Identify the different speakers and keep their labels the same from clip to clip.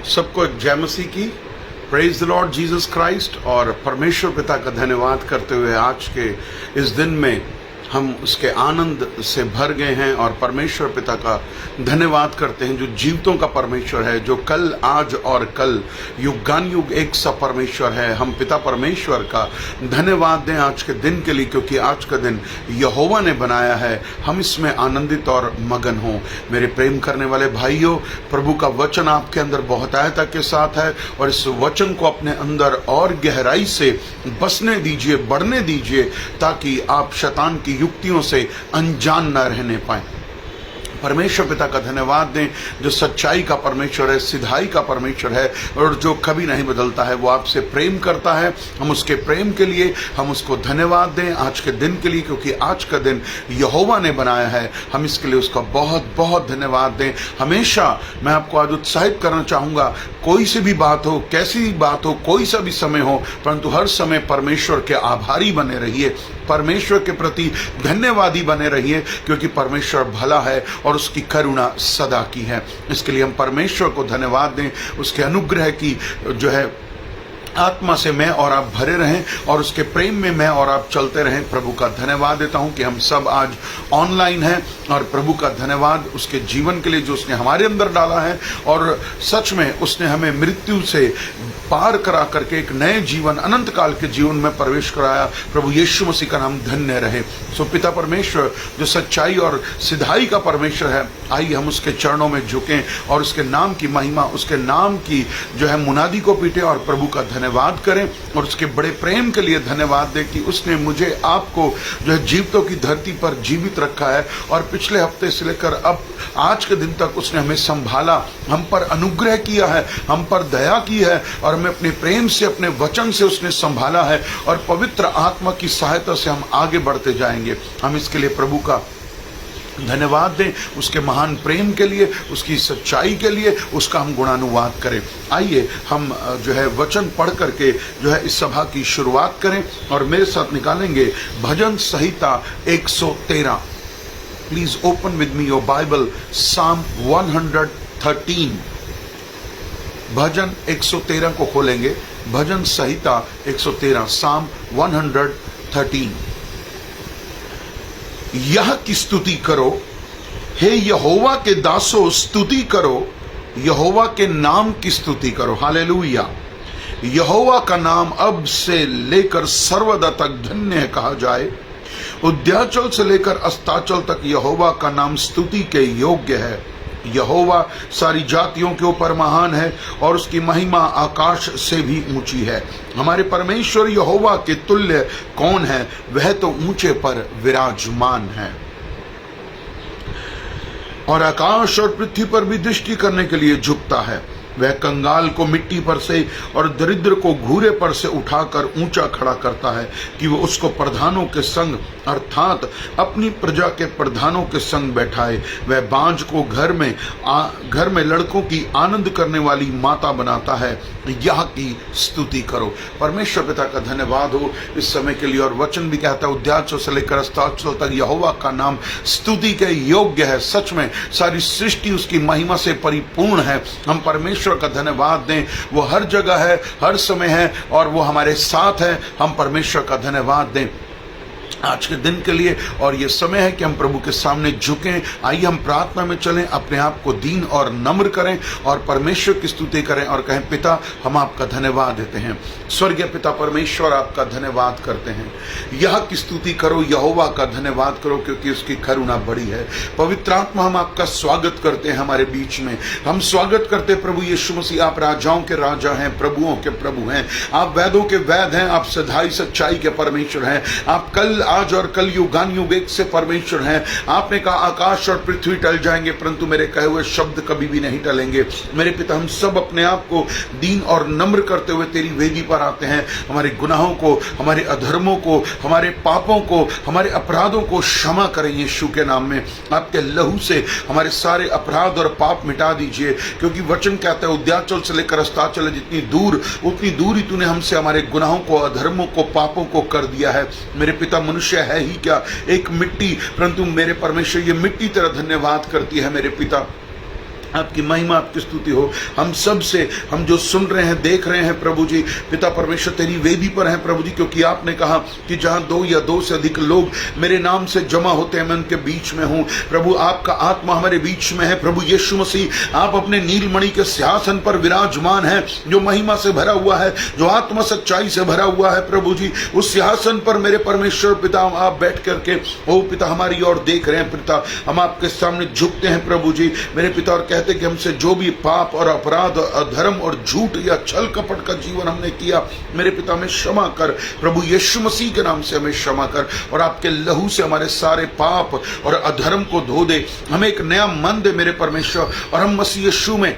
Speaker 1: सबको जय मसीह की। Praise the Lord Jesus Christ. और परमेश्वर पिता का धन्यवाद करते हुए आज के इस दिन में हम उसके आनंद से भर गए हैं और परमेश्वर पिता का धन्यवाद करते हैं जो जीवितों का परमेश्वर है, जो कल आज और कल युगान युग एक सा परमेश्वर है। हम पिता परमेश्वर का धन्यवाद दें आज के दिन के लिए, क्योंकि आज का दिन यहोवा ने बनाया है। हम इसमें आनंदित और मगन हों। मेरे प्रेम करने वाले भाइयों, प्रभु का वचन आपके अंदर बहुतायता के साथ है और इस वचन को अपने अंदर और गहराई से बसने दीजिए, बढ़ने दीजिए, ताकि आप शैतान की युक्तियों से अनजान न रहने पाए। परमेश्वर पिता का धन्यवाद दें जो सच्चाई का परमेश्वर है, सिधाई का परमेश्वर है और जो कभी नहीं बदलता है। वो आपसे प्रेम करता है। हम उसके प्रेम के लिए हम उसको धन्यवाद दें आज के दिन के लिए, क्योंकि आज का दिन यहोवा ने बनाया है। हम इसके लिए उसका बहुत बहुत धन्यवाद दें। हमेशा मैं आपको आज उत्साहित करना चाहूँगा, कोई सी भी बात हो, कैसी भी बात हो, कोई सा भी समय हो, परंतु हर समय परमेश्वर के आभारी बने रहिए, परमेश्वर के प्रति धन्यवादी बने रहिए, क्योंकि परमेश्वर भला है और उसकी करुणा सदा की है। इसके लिए हम परमेश्वर को धन्यवाद दें। उसके अनुग्रह की जो है आत्मा से मैं और आप भरे रहें और उसके प्रेम में मैं और आप चलते रहें। प्रभु का धन्यवाद देता हूं कि हम सब आज ऑनलाइन हैं और प्रभु का धन्यवाद उसके जीवन के लिए जो उसने हमारे अंदर डाला है और सच में उसने हमें मृत्यु से पार करा करके एक नए जीवन, अनंत काल के जीवन में प्रवेश कराया। प्रभु यीशु मसीह का नाम धन्य रहे। सो पिता परमेश्वर जो सच्चाई और सिधाई का परमेश्वर है, आइए हम उसके चरणों में झुकें और उसके नाम की महिमा, उसके नाम की जो है मुनादी को पीटे और प्रभु का धन्यवाद करें और उसके बड़े प्रेम के लिए धन्यवाद दें कि उसने मुझे आपको जो है जीवितों की धरती पर जीवित रखा है और पिछले हफ्ते से लेकर अब आज के दिन तक उसने हमें संभाला, हम पर अनुग्रह किया है, हम पर दया की है और हमें अपने प्रेम से, अपने वचन से उसने संभाला है और पवित्र आत्मा की सहायता से हम आगे बढ़ते जाएंगे। हम इसके लिए प्रभु का धन्यवाद दें, उसके महान प्रेम के लिए, उसकी सच्चाई के लिए, उसका हम गुणानुवाद करें। आइए हम जो है वचन पढ़ करके जो है इस सभा की शुरुआत करें और मेरे साथ निकालेंगे भजन संहिता 113। Please open with me your Bible, साम 113। भजन 113 को खोलेंगे। भजन संहिता 113, साम 113। यह की स्तुति करो, हे यहोवा के दासों स्तुति करो, यहोवा के नाम की स्तुति करो। हालेलुया। यहोवा का नाम अब से लेकर सर्वदा तक धन्य कहा जाए। उद्याचल से लेकर अस्ताचल तक यहोवा का नाम स्तुति के योग्य है। यहोवा सारी जातियों के ऊपर महान है और उसकी महिमा आकाश से भी ऊंची है। हमारे परमेश्वर यहोवा के तुल्य कौन है? वह तो ऊंचे पर विराजमान है और आकाश और पृथ्वी पर भी दृष्टि करने के लिए झुकता है। वह कंगाल को मिट्टी पर से और दरिद्र को घूरे पर से उठाकर ऊंचा खड़ा करता है कि वो उसको प्रधानों के संग अर्थात अपनी प्रजा के प्रधानों के संग बैठाए। वह बांझ को घर में लड़कों की आनंद करने वाली माता बनाता है। यह की स्तुति करो। परमेश्वर पिता का धन्यवाद हो इस समय के लिए। और वचन भी कहता है उद्याचल से लेकर अस्ताचल तक यहोवा का नाम स्तुति के योग्य है। सच में सारी सृष्टि उसकी महिमा से परिपूर्ण है। हम परमेश्वर का धन्यवाद दें। वो हर जगह है, हर समय है और वो हमारे साथ है। हम परमेश्वर का धन्यवाद दें आज के दिन के लिए। और ये समय है कि हम प्रभु के सामने झुकें। आइए हम प्रार्थना में चलें, अपने आप को दीन और नम्र करें और परमेश्वर की स्तुति करें और कहें, पिता हम आपका धन्यवाद देते हैं। स्वर्गीय पिता परमेश्वर आपका धन्यवाद करते हैं। यह की स्तुति करो, यहोवा का धन्यवाद करो, क्योंकि उसकी करुणा बड़ी है। पवित्र आत्मा हम आपका स्वागत करते हैं हमारे बीच में। हम स्वागत करते हैं प्रभु यीशु मसीह। आप राजाओं के राजा हैं, प्रभुओं के प्रभु हैं। आप वैदों के वैद हैं। आप सदाई सच्चाई के परमेश्वर हैं। आप कल आज और कल युगान युग एक से परमेश्वर हैं। आपने कहा आकाश और पृथ्वी टल जाएंगे, परंतु मेरे कहे हुए शब्द कभी भी नहीं टलेंगे। मेरे पिता हम सब अपने आप को दीन और नम्र करते हुए तेरी वेदी पर आते हैं। हमारे गुनाहों को, हमारे अधर्मों को, हमारे पापों को, हमारे अपराधों को क्षमा करें यीशु के नाम में। आपके लहू से हमारे सारे अपराध और पाप मिटा दीजिए, क्योंकि वचन कहता है उद्याचल से लेकर अस्ताचल जितनी दूर उतनी दूर ही तूने हमसे हमारे गुनाहों को, अधर्मों को, पापों को कर दिया है। मेरे पिता मनुष्य है ही क्या, एक मिट्टी, परंतु मेरे परमेश्वर ये मिट्टी तेरा धन्यवाद करती है। मेरे पिता आपकी महिमा, आपकी स्तुति हो हम सब से, हम जो सुन रहे हैं, देख रहे हैं प्रभु जी। पिता परमेश्वर तेरी वेदी पर हैं प्रभु जी, क्योंकि आपने कहा कि जहां 2 या 2 से अधिक लोग मेरे नाम से जमा होते हैं मैं उनके बीच में हूं। प्रभु आपका आत्मा हमारे बीच में है। प्रभु यीशु मसीह आप अपने नीलमणि के सिंहासन पर विराजमान है, जो महिमा से भरा हुआ है, जो आत्मा सच्चाई से भरा हुआ है प्रभु जी। उस सिंहासन पर मेरे परमेश्वर पिता आप बैठ करके ओ पिता हमारी ओर देख रहे हैं। पिता हम आपके सामने झुकते हैं प्रभु जी मेरे पिता, और कहते कि हमसे जो भी पाप और अपराध, अधर्म और झूठ या छल कपट का जीवन हमने किया मेरे पिता में क्षमा कर। प्रभु यीशु मसीह के नाम से हमें क्षमा कर, और आपके लहू से हमारे सारे पाप और अधर्म को धो दे। हमें एक नया मन दे मेरे परमेश्वर, और हम मसीह यीशु में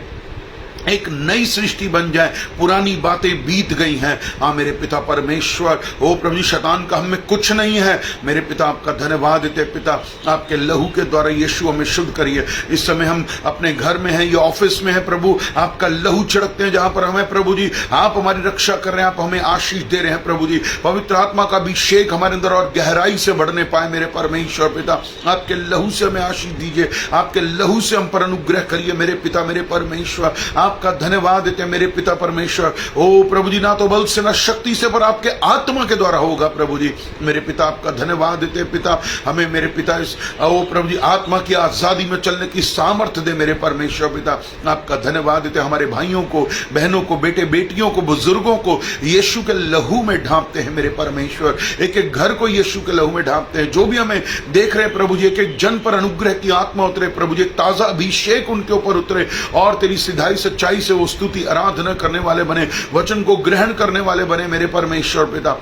Speaker 1: एक नई सृष्टि बन जाए। पुरानी बातें बीत गई हैं। हाँ मेरे पिता परमेश्वर, ओ प्रभु शैतान का हमें कुछ नहीं है मेरे पिता। आपका धन्यवाद देते पिता, आपके लहू के द्वारा यीशु हमें शुद्ध करिए। इस समय हम अपने घर में हैं या ऑफिस में हैं प्रभु, आपका लहू छिड़कते हैं जहां पर हमें प्रभु जी आप हमारी रक्षा कर रहे हैं, आप हमें आशीष दे रहे हैं प्रभु जी। पवित्र आत्मा का अभिषेक हमारे अंदर और गहराई से बढ़ने पाए मेरे परमेश्वर पिता। आपके लहू से हमें आशीष दीजिए, आपके लहू से हम पर अनुग्रह करिए मेरे पिता मेरे परमेश्वर। आपका धन्यवाद देते हैं मेरे पिता परमेश्वर। ओ प्रभु जी, ना तो बल से ना शक्ति से पर आपके आत्मा के द्वारा होगा प्रभु जी मेरे पिता। आपका धन्यवाद देते हैं पिता, हमें मेरे पिता इस ओ प्रभु जी आत्मा की आजादी में चलने की सामर्थ्य दे मेरे परमेश्वर पिता। आपका धन्यवाद देते हैं, हमारे भाइयों को, बहनों को, बेटे बेटियों को, बुजुर्गों को यीशु के लहू में ढांपते हैं मेरे परमेश्वर। एक एक घर को यीशु के लहू में ढांपते हैं। जो भी हमें देख रहे हैं प्रभु जी, एक एक जन पर अनुग्रह की आत्मा उतरे प्रभु जी, एक ताजा अभिषेक उनके ऊपर उतरे, और तेरी सिधाई सच्चाई से वो स्तुति आराधना करने वाले बने, वचन को ग्रहण करने वाले बने मेरे परमेश्वर पिता।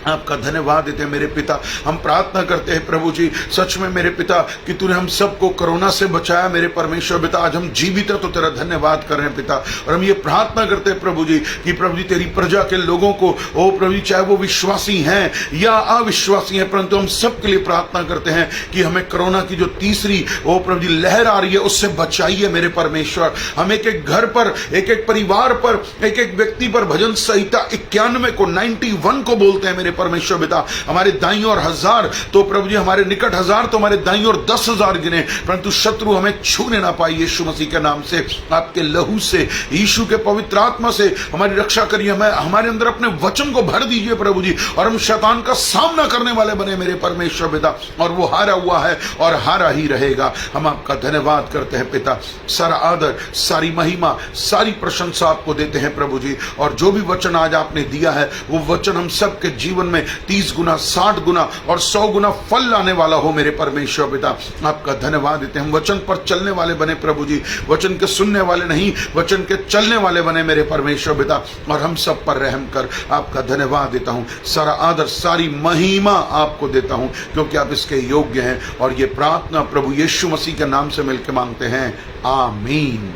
Speaker 1: आपका धन्यवाद देते हैं मेरे पिता। हम प्रार्थना करते हैं प्रभु जी सच में मेरे पिता कि तूने हम सबको कोरोना से बचाया मेरे परमेश्वर पिता। आज हम जीवित हैं तो तेरा धन्यवाद कर रहे हैं पिता, और हम ये प्रार्थना करते हैं प्रभु जी कि प्रभु जी तेरी प्रजा के लोगों को ओ प्रभु जी, चाहे वो विश्वासी हैं या अविश्वासी हैं, परंतु हम सबके लिए प्रार्थना करते हैं कि हमें कोरोना की जो तीसरी ओ प्रभु जी लहर आ रही है उससे बचाइए मेरे परमेश्वर। हम एक एक घर पर, एक एक परिवार पर, एक एक व्यक्ति पर भजन संहिता 91 को 91 को बोलते हैं मेरे परमेश्वर पिता। हमारे दाईं ओर 1000 तो प्रभु जी, हमारे निकट 1000 तो हमारे दाईं ओर 10,000 गिने, परंतु शत्रु हमें छूने ना पाए यीशु मसीह के नाम से। आपके लहू से, यीशु के पवित्र आत्मा से हमारी रक्षा करिए। हमें हमारे अंदर अपने वचन को भर दीजिए प्रभु जी, और हम शैतान का सामना करने वाले बने मेरे परमेश्वर पिता, और वो हारा हुआ है और हारा ही रहेगा। हम आपका धन्यवाद करते हैं पिता। सारा आदर, सारी महिमा, सारी प्रशंसा आपको देते हैं प्रभु जी। और जो भी वचन आज आपने दिया है वो वचन हम सबके जीवन में 30 गुना, 60 गुना और 100 गुना फल लाने वाला हो मेरे परमेश्वर पिता। आपका धन्यवाद देते हैं। हम वचन पर चलने वाले बने प्रभु जी, वचन के सुनने वाले नहीं, वचन के चलने वाले बने मेरे परमेश्वर पिता, और हम सब पर रहम कर। आपका धन्यवाद देता हूं, सारा आदर, सारी महिमा आपको देता हूं, क्योंकि आप इसके योग्य हैं। और ये प्रार्थना प्रभु यीशु मसीह के नाम से मिलकर मांगते हैं, आमीन।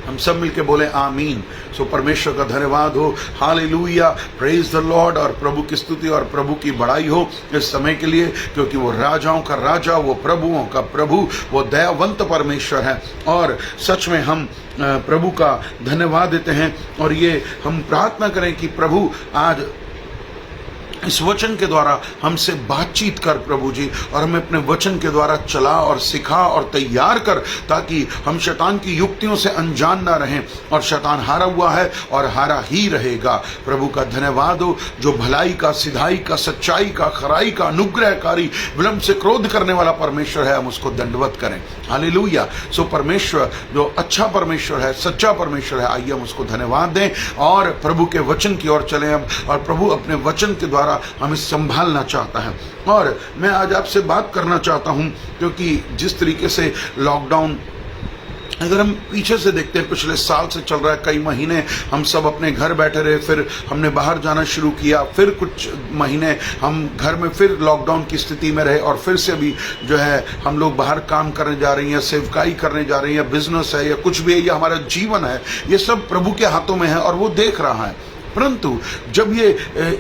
Speaker 1: हम सब मिलके बोले आमीन। सो परमेश्वर का धन्यवाद हो, हालेलुया, प्रेज द लॉर्ड। और प्रभु की स्तुति और प्रभु की बड़ाई हो इस समय के लिए, क्योंकि वो राजाओं का राजा, वो प्रभुओं का प्रभु, वो दयावंत परमेश्वर है। और सच में हम प्रभु का धन्यवाद देते हैं, और ये हम प्रार्थना करें कि प्रभु आज इस वचन के द्वारा हमसे बातचीत कर प्रभु जी, और हमें अपने वचन के द्वारा चला और सिखा और तैयार कर, ताकि हम शैतान की युक्तियों से अनजान ना रहें। और शैतान हारा हुआ है और हारा ही रहेगा। प्रभु का धन्यवाद हो, जो भलाई का, सिधाई का, सच्चाई का, खराई का, अनुग्रहकारी, विलंब से क्रोध करने वाला परमेश्वर है, हम उसको दंडवत करें। हालेलुया। सो परमेश्वर जो अच्छा परमेश्वर है, सच्चा परमेश्वर है, आइए हम उसको धन्यवाद दें और प्रभु के वचन की ओर चलें हम। और प्रभु अपने वचन के द्वारा हमें संभालना चाहता है। और मैं आज आपसे बात करना चाहता हूं, क्योंकि जिस तरीके से लॉकडाउन, अगर हम पीछे से देखते हैं, पिछले साल से चल रहा है, कई महीने हम सब अपने घर बैठे रहे, फिर हमने बाहर जाना शुरू किया, फिर कुछ महीने हम घर में फिर लॉकडाउन की स्थिति में रहे, और फिर से अभी जो है हम लोग बाहर काम करने जा रहे हैं, सेवकाई करने जा रहे हैं, या बिजनेस है या कुछ भी है, या हमारा जीवन है, ये सब प्रभु के हाथों में है और वो देख रहा है। परंतु जब ये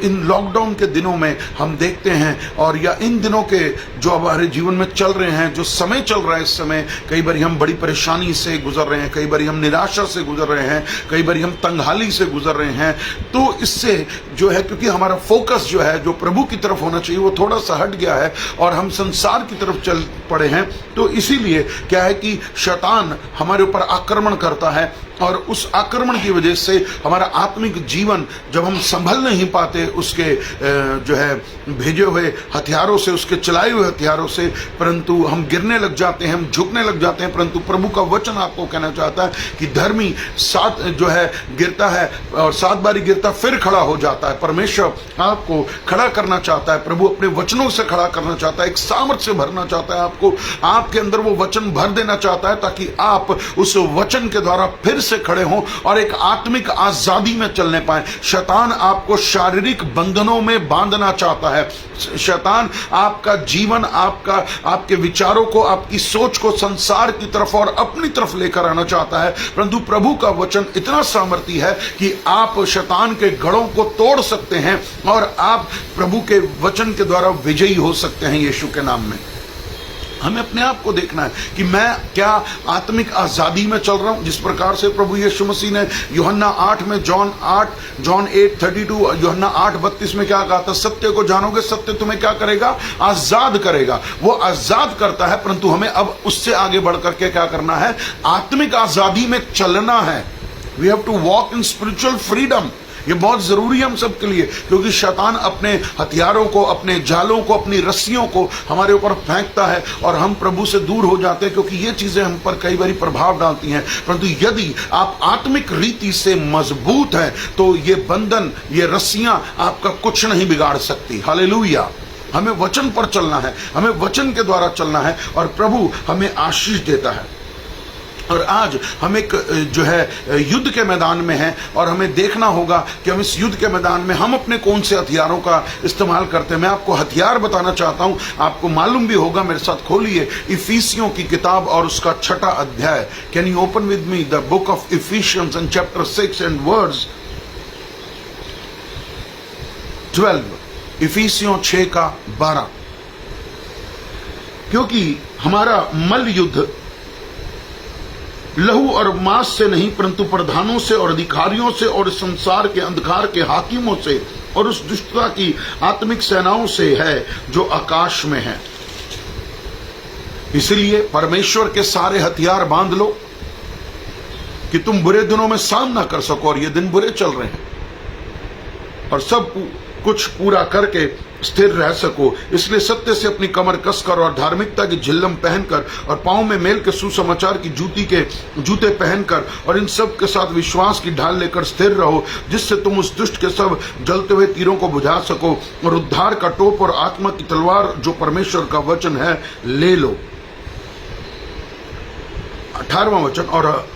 Speaker 1: इन लॉकडाउन के दिनों में हम देखते हैं, और या इन दिनों के जो हमारे जीवन में चल रहे हैं, जो समय चल रहा है इस समय, कई बार हम बड़ी परेशानी से गुजर रहे हैं, कई बार हम निराशा से गुजर रहे हैं, कई बार हम तंगहाली से गुजर रहे हैं, तो इससे जो है, क्योंकि हमारा फोकस जो है, जो प्रभु की तरफ होना चाहिए, वो थोड़ा सा हट गया है और हम संसार की तरफ चल पड़े हैं। तो इसीलिए क्या है कि शैतान हमारे ऊपर आक्रमण करता है, और उस आक्रमण की वजह से हमारा आत्मिक जीवन जब हम संभल नहीं पाते उसके जो है भेजे हुए हथियारों से, उसके चलाए हुए हथियारों से, परंतु हम गिरने लग जाते हैं, हम झुकने लग जाते हैं। परंतु प्रभु का वचन आपको कहना चाहता है कि धर्मी 7 जो है गिरता है और 7 बारी गिरता फिर खड़ा हो जाता है। परमेश्वर आपको खड़ा करना चाहता है, प्रभु अपने वचनों से खड़ा करना चाहता है, एक सामर्थ्य से भरना चाहता है आपको, आपके अंदर वो वचन भर देना चाहता है, ताकि आप उस वचन के द्वारा फिर से खड़े हों और एक आत्मिक आजादी में चलने पाए। शैतान आपको शारीरिक बंधनों में बांधना चाहता है, शैतान आपका जीवन, आपके विचारों को, आपकी सोच को संसार की तरफ और अपनी तरफ लेकर आना चाहता है। परंतु प्रभु का वचन इतना सामर्थी है कि आप शैतान के गढ़ों को तोड़ सकते हैं और आप प्रभु के वचन के द्वारा विजयी हो सकते हैं यीशु के नाम में। हमें अपने आप को देखना है कि मैं क्या आत्मिक आजादी में चल रहा हूं, जिस प्रकार से प्रभु यीशु मसीह ने यूहन्ना 8 में, जॉन 8:32, यूहन्ना 8:32 में क्या कहा था? सत्य को जानोगे, सत्य तुम्हें क्या करेगा? आजाद करेगा। वो आजाद करता है, परंतु हमें अब उससे आगे बढ़ करके क्या करना है? आत्मिक आजादी में चलना है। We have to walk in spiritual freedom. ये बहुत जरूरी है हम सबके लिए, क्योंकि शैतान अपने हथियारों को, अपने जालों को, अपनी रस्सियों को हमारे ऊपर फेंकता है और हम प्रभु से दूर हो जाते हैं, क्योंकि ये चीजें हम पर कई बार प्रभाव डालती हैं। परंतु यदि आप आत्मिक रीति से मजबूत हैं तो ये बंधन, ये रस्सियां आपका कुछ नहीं बिगाड़ सकती। हालेलुया। हमें वचन पर चलना है, हमें वचन के द्वारा चलना है और प्रभु हमें आशीष देता है। और आज हम एक जो है युद्ध के मैदान में हैं और हमें देखना होगा कि हम इस युद्ध के मैदान में हम अपने कौन से हथियारों का इस्तेमाल करते हैं। मैं आपको हथियार बताना चाहता हूं, आपको मालूम भी होगा। मेरे साथ खोलिए इफिसियों की किताब और उसका 6वां अध्याय। Can you open with me the book of Ephesians and chapter 6 and verse 12। इफिसियों 6:12। क्योंकि हमारा मल्ल युद्ध लहू और मांस से नहीं, परंतु प्रधानों से और अधिकारियों से और संसार के अंधकार के हाकिमों से और उस दुष्टता की आत्मिक सेनाओं से है जो आकाश में है। इसलिए परमेश्वर के सारे हथियार बांध लो कि तुम बुरे दिनों में सामना कर सको, और ये दिन बुरे चल रहे हैं, और सब कुछ पूरा करके स्थिर रह सको। इसलिए सत्य से अपनी कमर कसकर और धार्मिकता की झिल्लम पहनकर और पांव में मेल के सुसमाचार की जूते पहनकर और इन सब के साथ विश्वास की ढाल लेकर स्थिर रहो, जिससे तुम उस दुष्ट के सब जलते हुए तीरों को बुझा सको और उद्धार का टोप और आत्मा की तलवार जो परमेश्वर का वचन है ले लो। 18वां वचन, और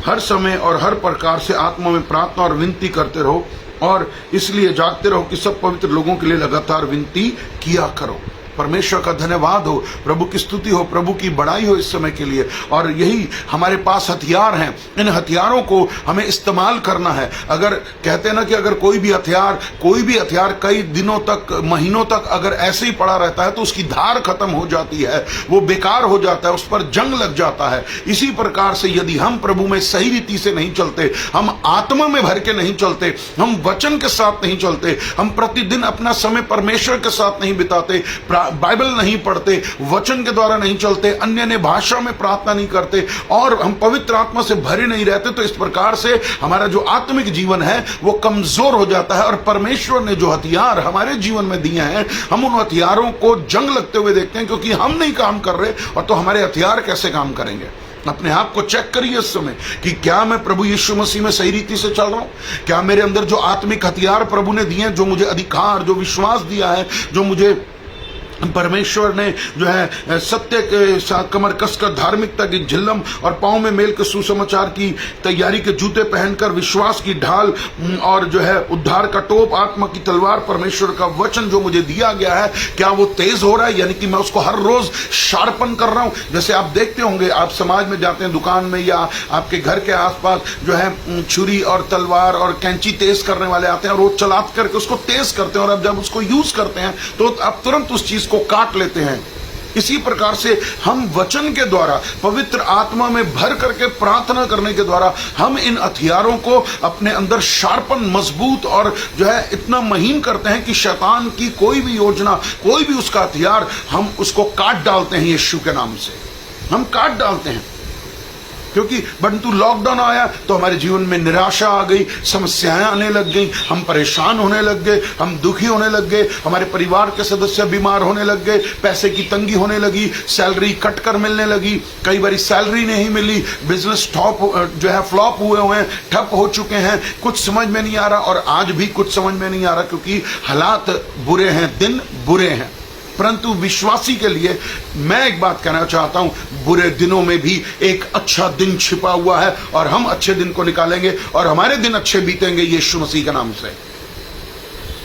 Speaker 1: हर समय और हर प्रकार से आत्मा में प्रार्थना और विनती करते रहो और इसलिए जागते रहो कि सब पवित्र लोगों के लिए लगातार विनती किया करो। परमेश्वर का धन्यवाद हो, प्रभु की स्तुति हो, प्रभु की बड़ाई हो इस समय के लिए। और यही हमारे पास हथियार हैं, इन हथियारों को हमें इस्तेमाल करना है। अगर कहते हैं ना कि अगर कोई भी हथियार कई दिनों तक, महीनों तक अगर ऐसे ही पड़ा रहता है तो उसकी धार खत्म हो जाती है, वो बेकार हो जाता है, उस पर जंग लग जाता है। इसी प्रकार से यदि हम प्रभु में सही रीति से नहीं चलते, हम आत्मा में भर के नहीं चलते, हम वचन के साथ नहीं चलते, हम प्रतिदिन अपना समय परमेश्वर के साथ नहीं बिताते, बाइबल नहीं पढ़ते, वचन के द्वारा नहीं चलते, अन्य भाषा में प्रार्थना नहीं करते और हम पवित्र आत्मा से भरे नहीं रहते, तो इस प्रकार से हमारा जो आत्मिक जीवन है वो कमजोर हो जाता है। और परमेश्वर ने जो हथियार हमारे जीवन में दिए हैं, हम उन हथियारों को जंग लगते हुए देखते हैं, क्योंकि हम नहीं काम कर रहे, और तो हमारे हथियार कैसे काम करेंगे? अपने आप को चेक करिए इस समय कि क्या मैं प्रभु यीशु मसीह में सही रीति से चल रहा हूं? क्या मेरे अंदर जो आत्मिक हथियार प्रभु ने दिए हैं, जो मुझे अधिकार, जो विश्वास दिया है, जो मुझे परमेश्वर ने जो है सत्य के साथ कमर कसकर धार्मिकता की झिल्लम और पांव में मेल के सुसमाचार की तैयारी के जूते पहनकर विश्वास की ढाल और जो है उद्धार का टोप आत्मा की तलवार परमेश्वर का वचन जो मुझे दिया गया है, क्या वो तेज हो रहा है? यानी कि मैं उसको हर रोज शार्पन कर रहा हूं। जैसे आप देखते होंगे, आप समाज में जाते हैं, दुकान में या आपके घर के आसपास जो है छुरी और तलवार और कैंची तेज करने वाले आते हैं और वो चला करके उसको तेज करते हैं, और अब जब उसको यूज करते हैं तो आप तुरंत उस चीज को काट लेते हैं। इसी प्रकार से हम वचन के द्वारा पवित्र आत्मा में भर करके प्रार्थना करने के द्वारा हम इन हथियारों को अपने अंदर शार्पन, मजबूत और जो है इतना महीन करते हैं कि शैतान की कोई भी योजना, कोई भी उसका हथियार, हम उसको काट डालते हैं। यीशु के नाम से हम काट डालते हैं। क्योंकि परंतु लॉकडाउन आया तो हमारे जीवन में निराशा आ गई, समस्याएं आने लग गई, हम परेशान होने लग गए, हम दुखी होने लग गए, हमारे परिवार के सदस्य बीमार होने लग गए, पैसे की तंगी होने लगी, सैलरी कट कर मिलने लगी, कई बार सैलरी नहीं मिली, बिजनेस जो है फ्लॉप हुए हैं, ठप हो चुके हैं, कुछ समझ में नहीं आ रहा। और आज भी कुछ समझ में नहीं आ रहा, क्योंकि हालात बुरे हैं, दिन बुरे हैं। परंतु विश्वासी के लिए मैं एक बात कहना चाहता हूं, बुरे दिनों में भी एक अच्छा दिन छिपा हुआ है और हम अच्छे दिन को निकालेंगे और हमारे दिन अच्छे बीतेंगे यीशु मसीह के नाम से।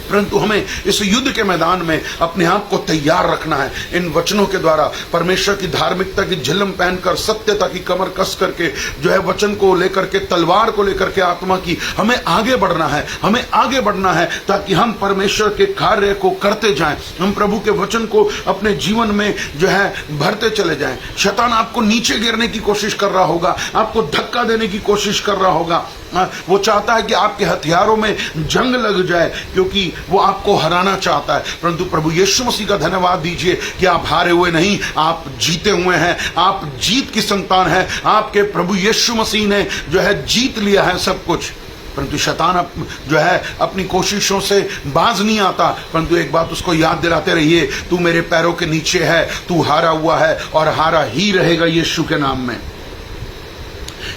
Speaker 1: परंतु हमें इस युद्ध के मैदान में अपने आप को तैयार रखना है। इन वचनों के द्वारा परमेश्वर की धार्मिकता की झिल्लम पहनकर, सत्यता की कमर कस करके, जो है वचन को लेकर के, तलवार को लेकर के, आत्मा की, हमें आगे बढ़ना है। हमें आगे बढ़ना है ताकि हम परमेश्वर के कार्य को करते जाएं, हम प्रभु के वचन को अपने जीवन में जो है भरते चले जाएं। शैतान आपको नीचे गिरने की कोशिश कर रहा होगा, आपको धक्का देने की कोशिश कर रहा होगा। वो चाहता है कि आपके हथियारों में जंग लग जाए, क्योंकि वो आपको हराना चाहता है। परंतु प्रभु यीशु मसीह का धन्यवाद दीजिए कि आप हारे हुए नहीं, आप जीते हुए हैं, आप जीत की संतान हैं। आपके प्रभु यीशु मसीह ने जो है जीत लिया है सब कुछ। परंतु शैतान जो है अपनी कोशिशों से बाज नहीं आता। परंतु एक बात उसको याद दिलाते रहिए, तू मेरे पैरों के नीचे है, तू हारा हुआ है और हारा ही रहेगा यीशु के नाम में।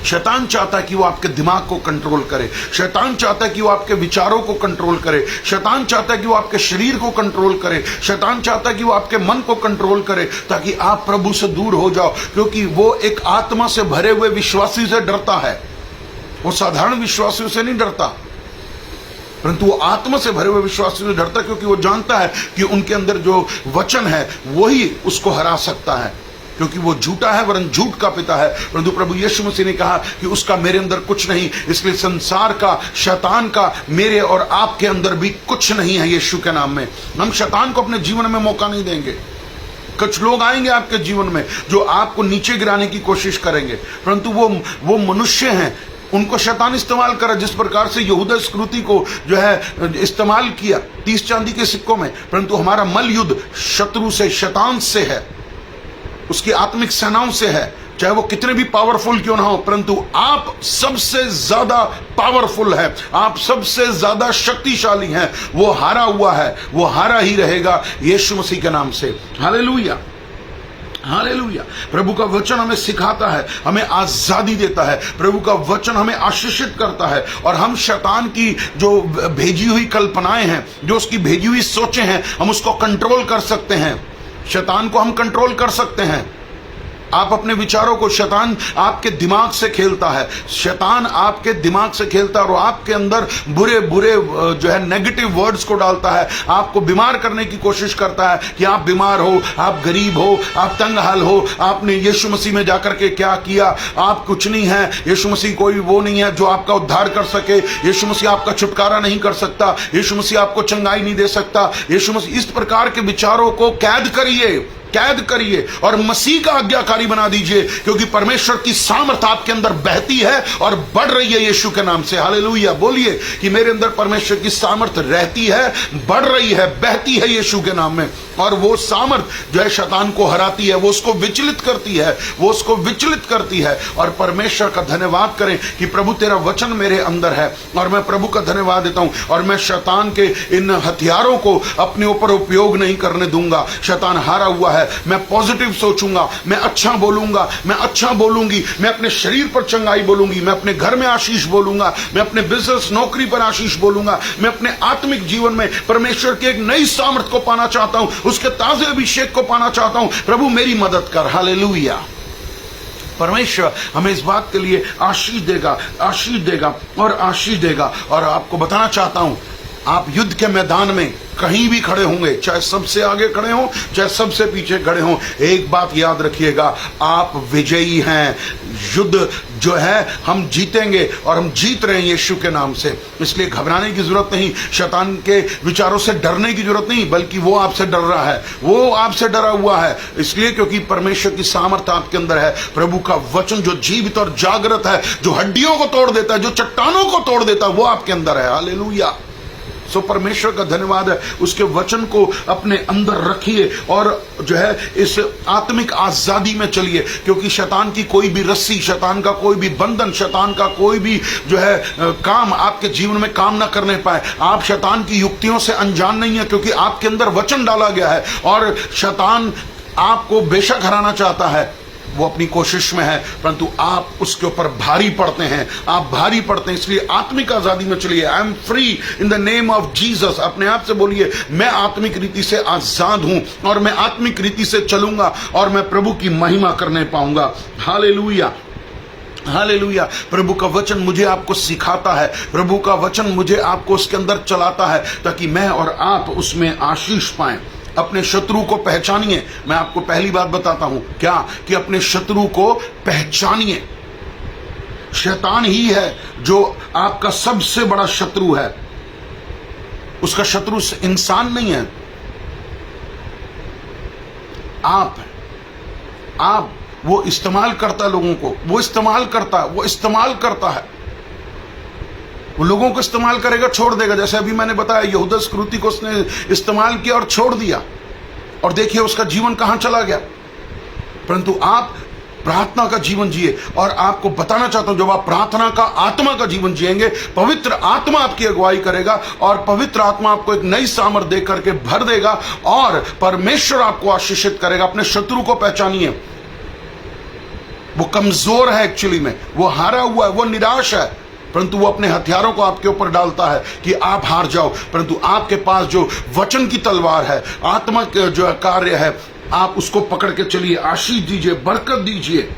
Speaker 1: शैतान चाहता है कि वो आपके दिमाग को कंट्रोल करे, शैतान चाहता है कि वो आपके विचारों को कंट्रोल करे, शैतान चाहता है कि वो आपके शरीर को कंट्रोल करे, शैतान चाहता है कि वो आपके मन को कंट्रोल करे, ताकि आप प्रभु से दूर हो जाओ। क्योंकि वो एक आत्मा से भरे हुए विश्वासी से डरता है, वो साधारण विश्वासियों से नहीं डरता, परंतु वो आत्मा से भरे हुए विश्वासियों से डरता, क्योंकि वो जानता है कि उनके अंदर जो वचन है वही उसको हरा सकता है। क्योंकि वो झूठा है, वरन झूठ का पिता है। परंतु प्रभु यीशु मसीह ने कहा कि उसका मेरे अंदर कुछ नहीं, इसलिए संसार का, शैतान का मेरे और आपके अंदर भी कुछ नहीं है यीशु के नाम में। हम शैतान को अपने जीवन में मौका नहीं देंगे। कुछ लोग आएंगे आपके जीवन में जो आपको नीचे गिराने की कोशिश करेंगे, परंतु वो मनुष्य हैं, उनको शैतान इस्तेमाल करा। जिस प्रकार से यहूदा इस्करियोती को जो है इस्तेमाल किया 30 चांदी के सिक्कों में। परंतु हमारा मल युद्ध शत्रु से, शैतान से है, उसकी आत्मिक सेनाओं से है, चाहे वो कितने भी पावरफुल क्यों ना हो। परंतु आप सबसे ज्यादा पावरफुल है, आप सबसे ज्यादा शक्तिशाली हैं। वो हारा हुआ है, वो हारा ही रहेगा यीशु मसीह के नाम से। Hallelujah, hallelujah. प्रभु का वचन हमें सिखाता है, हमें आजादी देता है। प्रभु का वचन हमें आशीषित करता है और हम शैतान की जो भेजी हुई कल्पनाएं हैं, जो उसकी भेजी हुई सोचें हैं, हम उसको कंट्रोल कर सकते हैं। शैतान को हम कंट्रोल कर सकते हैं। आप अपने विचारों को, शैतान आपके दिमाग से खेलता है, शैतान आपके दिमाग से खेलता है और आपके अंदर बुरे बुरे जो है नेगेटिव वर्ड्स को डालता है, आपको बीमार करने की कोशिश करता है कि आप बीमार हो, आप गरीब हो, आप तंग हाल हो, आपने यीशु मसीह में जाकर के क्या किया, आप कुछ नहीं है, यीशु मसीह कोई वो नहीं है जो आपका उद्धार कर सके, यीशु मसीह आपका छुटकारा नहीं कर सकता, यीशु मसीह आपको चंगाई नहीं दे सकता, यीशु मसीह। इस प्रकार के विचारों को कैद करिए और मसीह का आज्ञाकारी बना दीजिए, क्योंकि परमेश्वर की सामर्थ आपके अंदर बहती है और बढ़ रही है यीशु के नाम से। हालेलुया। बोलिए कि मेरे अंदर परमेश्वर की सामर्थ रहती है, बढ़ रही है, बहती है यीशु के नाम में। और वो सामर्थ जो है शैतान को हराती है, वो उसको विचलित करती है, वो उसको विचलित करती है। और परमेश्वर का धन्यवाद करें कि प्रभु तेरा वचन मेरे अंदर है और मैं प्रभु का धन्यवाद देता हूं और मैं शैतान के इन हथियारों को अपने ऊपर उपयोग नहीं करने दूंगा। शैतान हारा हुआ है, मैं पॉजिटिव सोचूंगा, मैं अच्छा बोलूंगा, मैं अच्छा बोलूंगी, मैं अपने शरीर पर चंगाई बोलूंगी, मैं अपने घर में आशीष बोलूंगा, मैं अपने बिजनेस नौकरी पर आशीष बोलूंगा, मैं अपने आत्मिक जीवन में परमेश्वर की एक नई सामर्थ को पाना चाहता हूं उसके ताजे अभिषेक को पाना चाहता हूं। प्रभु मेरी मदद कर। हालेलुया। परमेश्वर हमें इस बात के लिए आशीष देगा, आशीष देगा और आशीष देगा। और आपको बताना चाहता हूं, आप युद्ध के मैदान में कहीं भी खड़े होंगे, चाहे सबसे आगे खड़े हों चाहे सबसे पीछे खड़े हों, एक बात याद रखिएगा, आप विजयी हैं। युद्ध जो है हम जीतेंगे और हम जीत रहे हैं यीशु के नाम से। इसलिए घबराने की जरूरत नहीं, शैतान के विचारों से डरने की जरूरत नहीं, बल्कि वो आपसे डर रहा है, वो आपसे डरा हुआ है। इसलिए क्योंकि परमेश्वर की सामर्थ्य आपके अंदर है। प्रभु का वचन जो जीवित और जागृत है, जो हड्डियों को तोड़ देता है, जो चट्टानों को तोड़ देता है, वो आपके अंदर है। हालेलुया। सो परमेश्वर का धन्यवाद है। उसके वचन को अपने अंदर रखिए और जो है इस आत्मिक आजादी में चलिए, क्योंकि शैतान की कोई भी रस्सी, शैतान का कोई भी बंधन, शैतान का कोई भी जो है काम आपके जीवन में काम ना करने पाए। आप शैतान की युक्तियों से अनजान नहीं है, क्योंकि आपके अंदर वचन डाला गया है। और शैतान आपको बेशक हराना चाहता है, वो अपनी कोशिश में है, परंतु आप उसके ऊपर भारी पड़ते हैं, आप भारी पड़ते हैं। इसलिए आत्मिक आजादी में चलिए। I am free in the name of Jesus. अपने आप से बोलिए, मैं आत्मिक रीति से आजाद हूं और मैं आत्मिक रीति से चलूंगा और मैं प्रभु की महिमा करने पाऊंगा। Hallelujah, hallelujah. प्रभु का वचन मुझे आपको सिखाता है, प्रभु का वचन मुझे आपको उसके अंदर चलाता है, ताकि मैं और आप उसमें आशीष पाएं। अपने शत्रु को पहचानिए। मैं आपको पहली बात बताता हूं, क्या कि अपने शत्रु को पहचानिए। शैतान ही है जो आपका सबसे बड़ा शत्रु है। उसका शत्रु इंसान नहीं है, आप वो इस्तेमाल करता है लोगों को, वो इस्तेमाल करता है। वो लोगों को इस्तेमाल करेगा, छोड़ देगा। जैसे अभी मैंने बताया, यहूदा इस्करियोती को उसने इस्तेमाल किया और छोड़ दिया, और देखिए उसका जीवन कहां चला गया। परंतु आप प्रार्थना का जीवन जिए। और आपको बताना चाहता हूं, जब आप प्रार्थना का आत्मा का जीवन जिएंगे, पवित्र आत्मा आपकी अगुवाई करेगा और पवित्र आत्मा आपको एक नई सामर्थ दे करके भर देगा और परमेश्वर आपको आशीषित करेगा। अपने शत्रु को पहचानिए। वो कमजोर है, एक्चुअली में वो हारा हुआ है, वो निराश है, परंतु वो अपने हथियारों को आपके ऊपर डालता है कि आप हार जाओ। परंतु आपके पास जो वचन की तलवार है, आत्मा का जो कार्य है, आप उसको पकड़ के चलिए। आशीष दीजिए, बरकत दीजिए।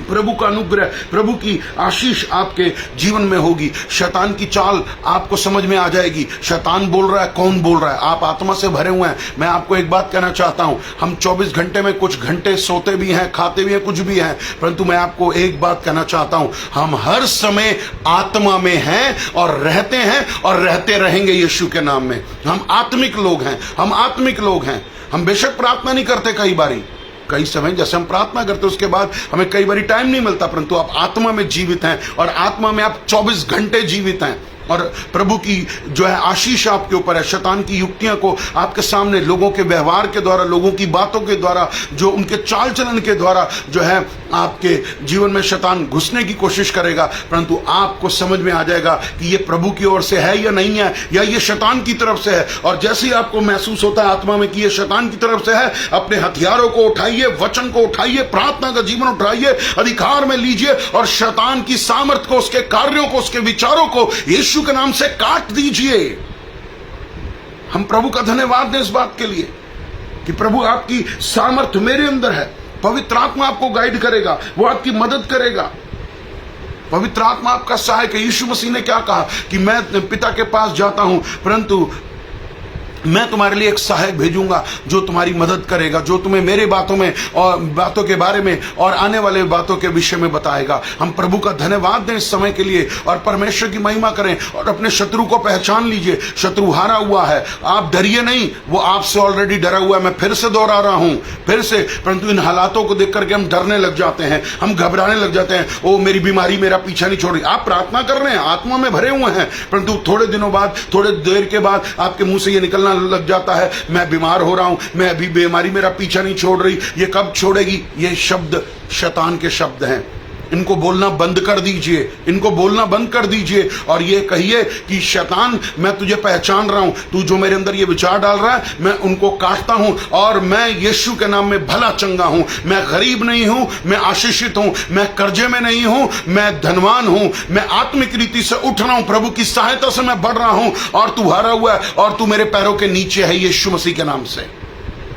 Speaker 1: प्रभु का अनुग्रह, प्रभु की आशीष आपके जीवन में होगी। शैतान की चाल आपको समझ में आ जाएगी। शैतान बोल रहा है, कौन बोल रहा है? आप आत्मा से भरे हुए हैं। मैं आपको एक बात कहना चाहता हूं, हम 24 घंटे में कुछ घंटे सोते भी हैं, खाते भी हैं, कुछ भी हैं, परंतु मैं आपको एक बात कहना चाहता हूं, हम हर समय आत्मा में हैं और रहते हैं और रहते रहेंगे यीशु के नाम में। हम आत्मिक लोग हैं, हम आत्मिक लोग हैं। हम बेशक प्रार्थना नहीं करते, कई समय जैसे हम प्रार्थना करते उसके बाद हमें कई बार टाइम नहीं मिलता, परंतु आप आत्मा में जीवित हैं और आत्मा में आप 24 घंटे जीवित हैं। और प्रभु की जो है आशीष आपके ऊपर है। शैतान की युक्तियां को आपके सामने लोगों के व्यवहार के द्वारा, लोगों की बातों के द्वारा, जो उनके चाल चलन के द्वारा जो है आपके जीवन में शैतान घुसने की कोशिश करेगा, परंतु आपको समझ में आ जाएगा कि ये प्रभु की ओर से है या नहीं है, या ये शैतान की तरफ से है। और जैसे ही आपको महसूस होता है आत्मा में कि ये शैतान की तरफ से है, अपने हथियारों को उठाइए, वचन को उठाइए, प्रार्थना का जीवन उठाइए, अधिकार में लीजिए और शैतान की सामर्थ को, उसके कार्यों को, उसके विचारों को यीशु के नाम से काट दीजिए। हम प्रभु का धन्यवाद दें इस बात के लिए कि प्रभु आपकी सामर्थ मेरे अंदर है। पवित्र आत्मा आपको गाइड करेगा, वो आपकी मदद करेगा। पवित्र आत्मा आपका सहायक है। यीशु मसीह ने क्या कहा कि मैं पिता के पास जाता हूं, परंतु मैं तुम्हारे लिए एक सहायक भेजूंगा जो तुम्हारी मदद करेगा, जो तुम्हें मेरे बातों में और बातों के बारे में और आने वाले बातों के विषय में बताएगा। हम प्रभु का धन्यवाद दें इस समय के लिए और परमेश्वर की महिमा करें और अपने शत्रु को पहचान लीजिए। शत्रु हारा हुआ है, आप डरिए नहीं, वो आपसे ऑलरेडी डरा हुआ है। मैं फिर से दोहरा रहा हूं, फिर से, परंतु इन हालातों को देख करके हम डरने लग जाते हैं, हम घबराने लग जाते हैं। ओ मेरी बीमारी मेरा पीछा नहीं छोड़ रही। आप प्रार्थना कर रहे हैं, आत्मा में भरे हुए हैं, परंतु थोड़े दिनों बाद, थोड़े देर के बाद आपके मुंह से ये निकलना लग जाता है, मैं बीमार हो रहा हूं, मैं अभी बीमारी मेरा पीछा नहीं छोड़ रही। ये कब छोड़ेगी? ये शब्द शैतान के शब्द हैं। इनको बोलना बंद कर दीजिए, इनको बोलना बंद कर दीजिए और ये कहिए कि शैतान, मैं तुझे पहचान रहा हूं, तू जो मेरे अंदर ये विचार डाल रहा है, मैं उनको काटता हूं और मैं यीशु के नाम में भला चंगा हूं। मैं गरीब नहीं हूं, मैं आशीषित हूं। मैं कर्जे में नहीं हूं, मैं धनवान हूं। मैं आत्मिक रीति से उठ रहा हूं, प्रभु की सहायता से मैं बढ़ रहा हूं और तू हारा हुआ है और तू मेरे पैरों के नीचे है, यीशु मसीह के नाम से।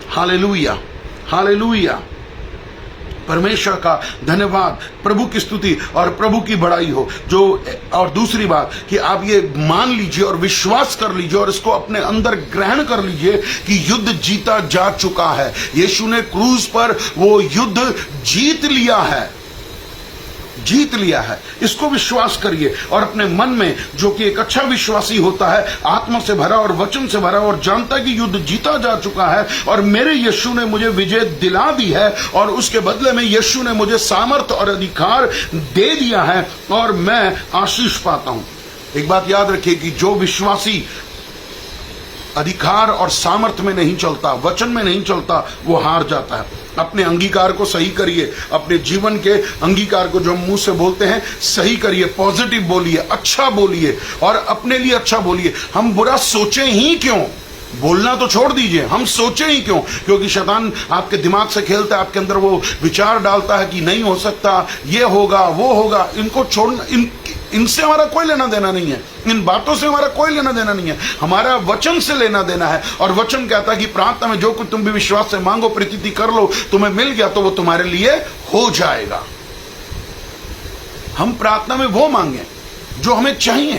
Speaker 1: Hallelujah, hallelujah. परमेश्वर का धन्यवाद, प्रभु की स्तुति और प्रभु की बड़ाई हो। जो और दूसरी बात कि आप ये मान लीजिए और विश्वास कर लीजिए और इसको अपने अंदर ग्रहण कर लीजिए कि युद्ध जीता जा चुका है। यीशु ने क्रूज पर वो युद्ध जीत लिया है, जीत लिया है। इसको विश्वास करिए और अपने मन में, जो कि एक अच्छा विश्वासी होता है, आत्मा से भरा और वचन से भरा और जानता है कि युद्ध जीता जा चुका है और मेरे यीशु ने मुझे विजय दिला दी है और उसके बदले में यीशु ने मुझे सामर्थ और अधिकार दे दिया है और मैं आशीष पाता हूं। एक बात याद रखिए कि जो विश्वासी अधिकार और सामर्थ में नहीं चलता, वचन में नहीं चलता, वो हार जाता है। अपने अंगीकार को सही करिए, अपने जीवन के अंगीकार को जो हम मुंह से बोलते हैं सही करिए, पॉजिटिव बोलिए, अच्छा बोलिए और अपने लिए अच्छा बोलिए। हम बुरा सोचें ही क्यों, बोलना तो छोड़ दीजिए, हम सोचें ही क्यों? क्योंकि शैतान आपके दिमाग से खेलता है, आपके अंदर वो विचार डालता है कि नहीं हो सकता, ये होगा, वो होगा। इनको छोड़ना, इनसे हमारा कोई लेना देना नहीं है, इन बातों से हमारा कोई लेना देना नहीं है, हमारा वचन से लेना देना है। और वचन कहता है कि प्रार्थना में जो कुछ तुम भी विश्वास से मांगो, प्रीति कर लो, तुम्हें मिल गया तो वो तुम्हारे लिए हो जाएगा। हम प्रार्थना में वो मांगे जो हमें चाहिए,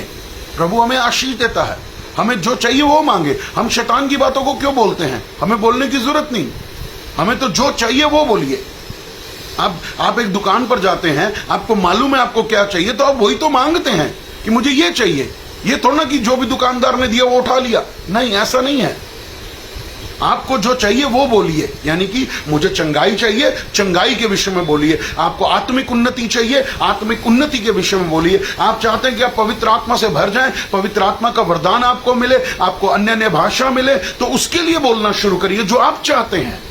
Speaker 1: प्रभु हमें आशीष देता है। हमें जो चाहिए वो मांगे। हम शैतान की बातों को क्यों बोलते हैं? हमें बोलने की जरूरत नहीं, हमें तो जो चाहिए वो बोलिए। आप एक दुकान पर जाते हैं, आपको मालूम है आपको क्या चाहिए, तो आप वही तो मांगते हैं कि मुझे ये चाहिए। ये थोड़ा ना कि जो भी दुकानदार ने दिया वो उठा लिया, नहीं, ऐसा नहीं है। आपको जो चाहिए वो बोलिए, यानी कि मुझे चंगाई चाहिए, चंगाई के विषय में बोलिए। आपको आत्मिक उन्नति चाहिए, आत्मिक उन्नति के विषय में बोलिए। आप चाहते हैं कि आप पवित्र आत्मा से भर जाएं, पवित्र आत्मा का वरदान आपको मिले, आपको अन्य अन्य भाषा मिले, तो उसके लिए बोलना शुरू करिए जो आप चाहते हैं।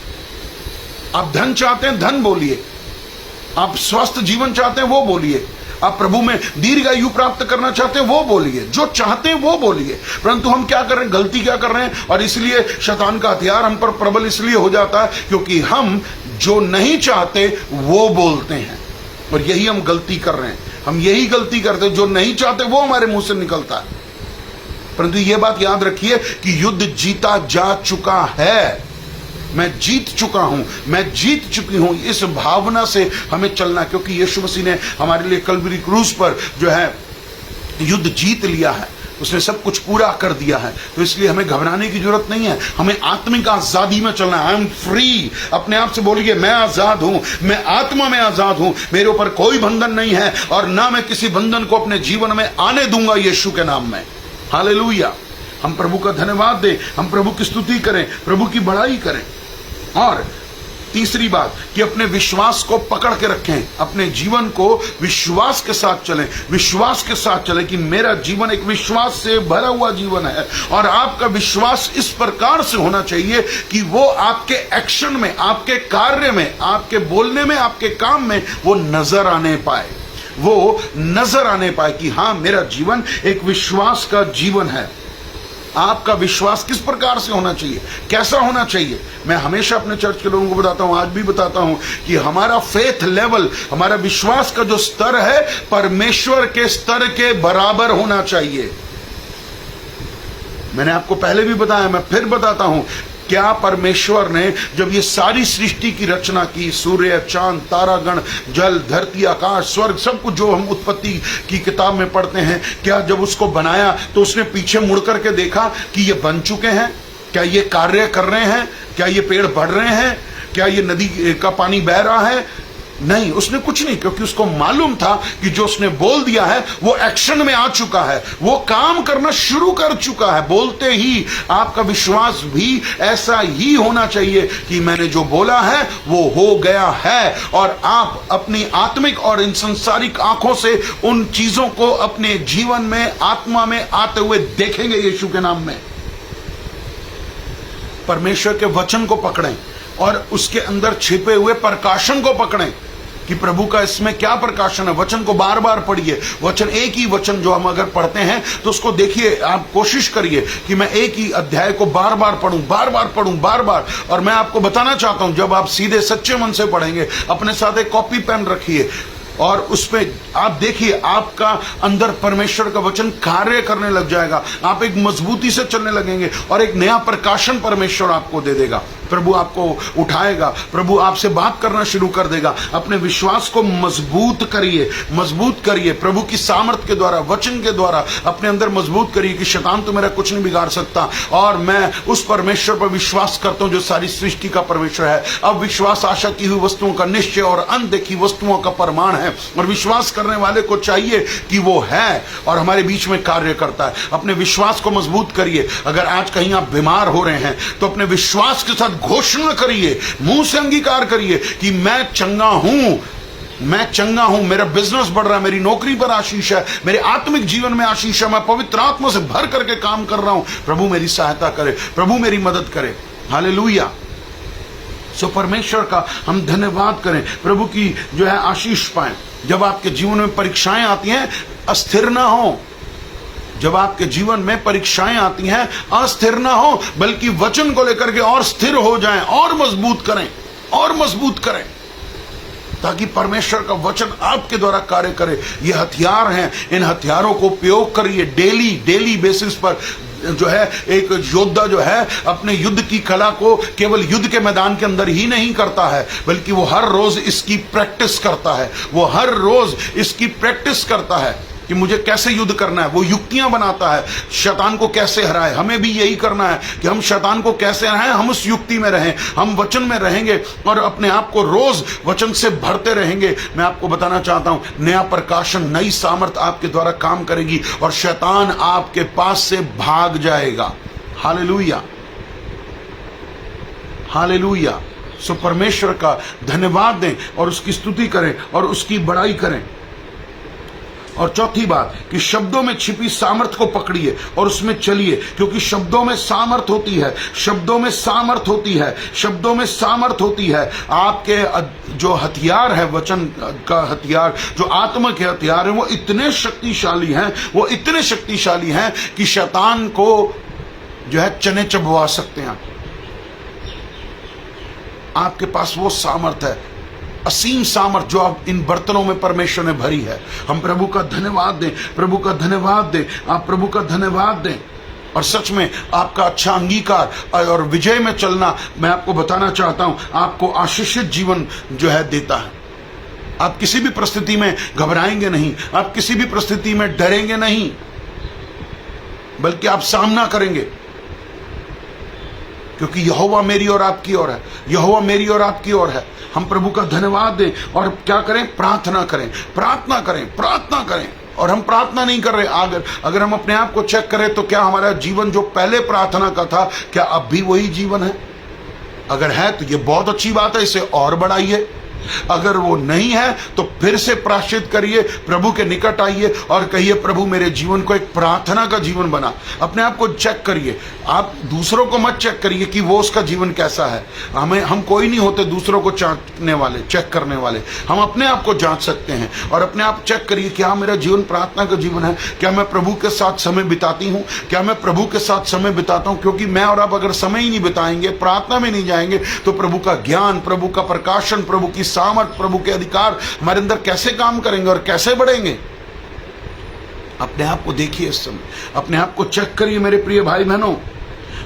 Speaker 1: आप धन चाहते हैं, धन बोलिए। आप स्वस्थ जीवन चाहते हैं, वो बोलिए। आप प्रभु में दीर्घायु प्राप्त करना चाहते हैं, वो बोलिए। जो चाहते हैं वो बोलिए। परंतु हम क्या कर रहे हैं, गलती क्या कर रहे हैं, और इसलिए शैतान का हथियार हम पर प्रबल इसलिए हो जाता है क्योंकि हम जो नहीं चाहते वो बोलते हैं। और यही हम गलती कर रहे हैं, हम यही गलती करते हैं, जो नहीं चाहते वो हमारे मुंह से निकलता है। परंतु ये बात याद रखिए कि युद्ध जीता जा चुका है। मैं जीत चुका हूं, मैं जीत चुकी हूं, इस भावना से हमें चलना, क्योंकि यीशु मसीह ने हमारे लिए कल्वरी क्रूज पर जो है युद्ध जीत लिया है, उसने सब कुछ पूरा कर दिया है। तो इसलिए हमें घबराने की जरूरत नहीं है, हमें आत्मिक आजादी में चलना है। I am free. अपने आप से बोलिए, मैं आजाद हूं, मैं आत्मा में आजाद हूं, मेरे ऊपर कोई बंधन नहीं है और ना मैं किसी बंधन को अपने जीवन में आने दूंगा यीशु के नाम में। हालेलुया। हम प्रभु का धन्यवाद दें, हम प्रभु की स्तुति करें, प्रभु की बड़ाई करें। और तीसरी बात कि अपने विश्वास को पकड़ के रखें, अपने जीवन को विश्वास के साथ चलें, विश्वास के साथ चलें कि मेरा जीवन एक विश्वास से भरा हुआ जीवन है। और आपका विश्वास इस प्रकार से होना चाहिए कि वो आपके एक्शन में, आपके कार्य में, आपके बोलने में, आपके काम में वो नजर आने पाए, वो नजर आने पाए कि हाँ, मेरा जीवन एक विश्वास का जीवन है। आपका विश्वास किस प्रकार से होना चाहिए, कैसा होना चाहिए? मैं हमेशा अपने चर्च के लोगों को बताता हूं, आज भी बताता हूं कि हमारा फेथ लेवल, हमारा विश्वास का जो स्तर है, परमेश्वर के स्तर के बराबर होना चाहिए। मैंने आपको पहले भी बताया, मैं फिर बताता हूं, क्या परमेश्वर ने जब ये सारी सृष्टि की रचना की, सूर्य, चांद, तारागण, जल, धरती, आकाश, स्वर्ग, सब कुछ जो हम उत्पत्ति की किताब में पढ़ते हैं, क्या जब उसको बनाया तो उसने पीछे मुड़ करके देखा कि ये बन चुके हैं? क्या ये कार्य कर रहे हैं? क्या ये पेड़ बढ़ रहे हैं? क्या ये नदी का पानी बह रहा है? नहीं, उसने कुछ नहीं, क्योंकि उसको मालूम था कि जो उसने बोल दिया है वो एक्शन में आ चुका है, वो काम करना शुरू कर चुका है। बोलते ही आपका विश्वास भी ऐसा ही होना चाहिए कि मैंने जो बोला है वो हो गया है। और आप अपनी आत्मिक और इन संसारिक आंखों से उन चीजों को अपने जीवन में, आत्मा में आते हुए देखेंगे यीशु के नाम में। परमेश्वर के वचन को पकड़ें और उसके अंदर छिपे हुए प्रकाशन को पकड़ें कि प्रभु का इसमें क्या प्रकाशन है। वचन को बार बार पढ़िए। वचन, एक ही वचन जो हम अगर पढ़ते हैं तो उसको देखिए, आप कोशिश करिए कि मैं एक ही अध्याय को बार बार पढ़ूं, बार बार पढ़ूं, बार बार। और मैं आपको बताना चाहता हूं, जब आप सीधे सच्चे मन से पढ़ेंगे, अपने साथ एक कॉपी पेन रखिए और उसमें आप देखिए, आपका अंदर परमेश्वर का वचन कार्य करने लग जाएगा। आप एक मजबूती से चलने लगेंगे और एक नया प्रकाशन परमेश्वर आपको दे देगा। प्रभु आपको उठाएगा, प्रभु आपसे बात करना शुरू कर देगा। अपने विश्वास को मजबूत करिए, मजबूत करिए प्रभु की सामर्थ के द्वारा, वचन के द्वारा अपने अंदर मजबूत करिए कि शैतान तो मेरा कुछ नहीं बिगाड़ सकता और मैं उस परमेश्वर पर विश्वास करता हूं जो सारी सृष्टि का परमेश्वर है। अब विश्वास आशा की हुई वस्तुओं का निश्चय और अनदेखी वस्तुओं का प्रमाण है, और विश्वास करने वाले को चाहिए कि वो है और हमारे बीच में कार्य करता है। अपने विश्वास को मजबूत करिए। अगर आज कहीं आप बीमार हो रहे हैं तो अपने विश्वास के साथ घोषणा करिए, मुंह से अंगीकार करिए कि मैं चंगा हूं, मैं चंगा हूं, मेरा बिजनेस बढ़ रहा है, मेरी नौकरी पर आशीष है, मेरे आत्मिक जीवन में आशीष है, मैं पवित्र आत्मा से भर करके काम कर रहा हूं। प्रभु मेरी सहायता करे, प्रभु मेरी मदद करे। हालेलुया। सो परमेश्वर का हम धन्यवाद करें, प्रभु की जो है आशीष पाएं। जब आपके जीवन में परीक्षाएं आती हैं, अस्थिर ना हो। जब आपके जीवन में परीक्षाएं आती हैं, अस्थिर ना हो, बल्कि वचन को लेकर के और स्थिर हो जाएं, और मजबूत करें, और मजबूत करें, ताकि परमेश्वर का वचन आपके द्वारा कार्य करे। ये हथियार हैं, इन हथियारों को उपयोग करिए डेली बेसिस पर। जो है एक योद्धा जो है अपने युद्ध की कला को केवल युद्ध के मैदान के अंदर ही नहीं करता है, बल्कि वो हर रोज इसकी प्रैक्टिस करता है। वो हर रोज इसकी प्रैक्टिस करता है कि मुझे कैसे युद्ध करना है। वो युक्तियां बनाता है, शैतान को कैसे हराए। हमें भी यही करना है कि हम शैतान को कैसे हराएं, हम उस युक्ति में रहें, हम वचन में रहेंगे और अपने आप को रोज वचन से भरते रहेंगे। मैं आपको बताना चाहता हूं, नया प्रकाशन, नई सामर्थ आपके द्वारा काम करेगी और शैतान आपके पास से भाग जाएगा। Hallelujah, hallelujah. सो परमेश्वर का धन्यवाद दें और उसकी स्तुति करें और उसकी बड़ाई करें। और चौथी बात कि शब्दों में छिपी सामर्थ को पकड़िए और उसमें चलिए, क्योंकि शब्दों में सामर्थ होती है, शब्दों में सामर्थ होती है, शब्दों में सामर्थ होती है। आपके जो हथियार है, वचन का हथियार, जो आत्मा के हथियार हैं, वो इतने शक्तिशाली हैं, वो इतने शक्तिशाली हैं कि शैतान को जो है चने चबवा सकते हैं। आपके पास वो सामर्थ है, असीम सामर्थ जो आप इन बर्तनों में परमेश्वर ने भरी है। हम प्रभु का धन्यवाद दें, प्रभु का धन्यवाद दें, आप प्रभु का धन्यवाद दें। और सच में आपका अच्छा अंगीकार और विजय में चलना, मैं आपको बताना चाहता हूं, आपको आशीषित जीवन जो है देता है। आप किसी भी परिस्थिति में घबराएंगे नहीं, आप किसी भी परिस्थिति में डरेंगे नहीं, बल्कि आप सामना करेंगे, क्योंकि यहोवा मेरी और आपकी ओर है, यहोवा मेरी और आपकी ओर है। हम प्रभु का धन्यवाद दें और क्या करें? प्रार्थना करें, प्रार्थना करें, प्रार्थना करें। और हम प्रार्थना नहीं कर रहे। अगर हम अपने आप को चेक करें तो क्या हमारा जीवन जो पहले प्रार्थना का था, क्या अब भी वही जीवन है? अगर है तो ये बहुत अच्छी बात है, इसे और बढ़ाइए। अगर वो नहीं है तो फिर से प्रायश्चित करिए, प्रभु के निकट आइए और कहिए, प्रभु मेरे जीवन को एक प्रार्थना का जीवन बना। अपने आप को चेक करिए, आप दूसरों को मत चेक करिए कि वो उसका जीवन कैसा है। हम कोई नहीं होते दूसरों को जांचने वाले, चेक करने वाले। हम अपने आप को जांच सकते हैं और अपने आप चेक करिए, क्या मेरा जीवन प्रार्थना का जीवन है? क्या मैं प्रभु के साथ समय बिताती हूँ? क्या मैं प्रभु के साथ समय बिताता हूँ? क्योंकि मैं और आप अगर समय ही नहीं बिताएंगे, प्रार्थना में नहीं जाएंगे, तो प्रभु का ज्ञान, प्रभु का प्रकाशन, प्रभु की सामर्थ, प्रभु के अधिकार हमारे अंदर कैसे काम करेंगे और कैसे बढ़ेंगे? अपने आप को देखिए, इस समय अपने आप को चेक करिए मेरे प्रिय भाई बहनों।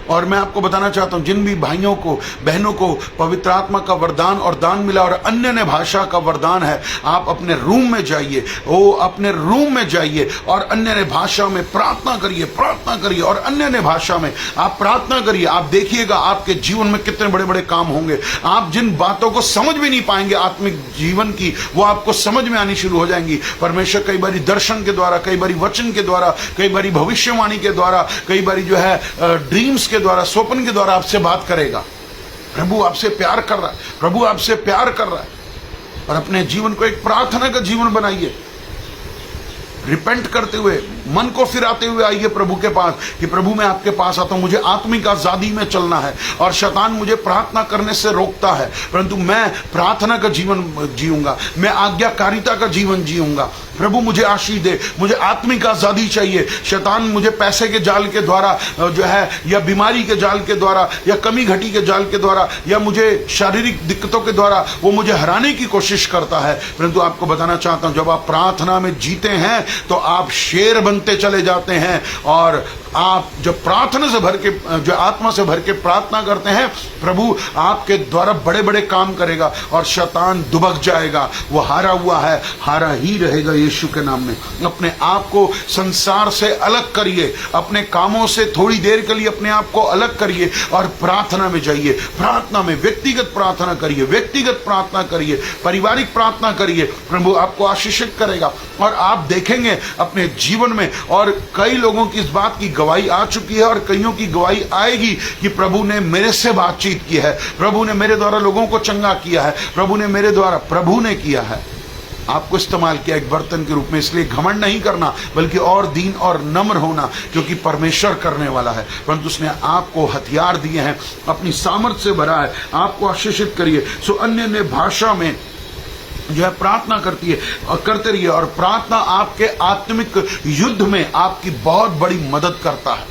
Speaker 1: और मैं आपको बताना चाहता हूं, जिन भी भाइयों को, बहनों को पवित्र आत्मा का वरदान और दान मिला और अन्य भाषा का वरदान है, आप अपने रूम में जाइए, अपने रूम में जाइए और अन्य भाषा में प्रार्थना करिए, प्रार्थना करिए और अन्य भाषा में आप प्रार्थना करिए। आप देखिएगा आपके जीवन में कितने बड़े बड़े काम होंगे। आप जिन बातों को समझ भी नहीं पाएंगे आत्मिक जीवन की, वो आपको समझ में आनी शुरू हो जाएंगी। परमेश्वर कई बारी दर्शन के द्वारा, कई बारी वचन के द्वारा, कई बारी भविष्यवाणी के द्वारा, कई बारी जो है ड्रीम्स के द्वारा, स्वप्न के द्वारा आपसे बात करेगा। प्रभु आपसे प्यार कर रहा है, प्रभु आपसे प्यार कर रहा है। और अपने जीवन को एक प्रार्थना का जीवन बनाइए। रिपेंट करते हुए, मन को फिराते हुए आइए प्रभु के पास कि प्रभु मैं आपके पास आता हूं, मुझे आत्मिक आजादी में चलना है और शैतान मुझे प्रार्थना करने से रोकता है, परंतु मैं प्रार्थना का जीवन जीऊंगा, मैं आज्ञाकारिता का जीवन जीऊंगा। प्रभु मुझे आशीष दे, मुझे आत्मिक आजादी चाहिए। शैतान मुझे पैसे के जाल के द्वारा जो है, या बीमारी के जाल के द्वारा, या कमी घटी के जाल के द्वारा, या मुझे शारीरिक दिक्कतों के द्वारा वो मुझे हराने की कोशिश करता है। परंतु आपको बताना चाहता हूं, जब आप प्रार्थना में जीते हैं तो आप शेर बन बनते चले जाते हैं। और आप जब प्रार्थना से भर के, जो आत्मा से भर के प्रार्थना करते हैं, प्रभु आपके द्वारा बड़े बड़े काम करेगा और शैतान दुबक जाएगा। वो हारा हुआ है, हारा ही रहेगा यीशु के नाम में। अपने आप को संसार से अलग करिए, अपने कामों से थोड़ी देर के लिए अपने आप को अलग करिए और प्रार्थना में जाइए। प्रार्थना में व्यक्तिगत प्रार्थना करिए, व्यक्तिगत प्रार्थना करिए, पारिवारिक प्रार्थना करिए। प्रभु आपको आशीषित करेगा और आप देखेंगे अपने जीवन में, और कई लोगों की इस बात की गवाही आ चुकी है और कईयों की गवाही आएगी कि प्रभु ने मेरे से बातचीत की है, प्रभु ने मेरे द्वारा लोगों को चंगा किया है, प्रभु ने मेरे द्वारा, प्रभु ने किया है, आपको इस्तेमाल किया एक बर्तन के रूप में। इसलिए घमंड नहीं करना, बल्कि और दीन और नम्र होना, क्योंकि परमेश्वर करने वाला है। परंतु उसने आपको हथियार दिए हैं, अपनी सामर्थ्य से भरा है, आपको आशीषित करिए। सो अन्य अन्य भाषा में जो है प्रार्थना करती है और करते रहिए, और प्रार्थना आपके आत्मिक युद्ध में आपकी बहुत बड़ी मदद करता है।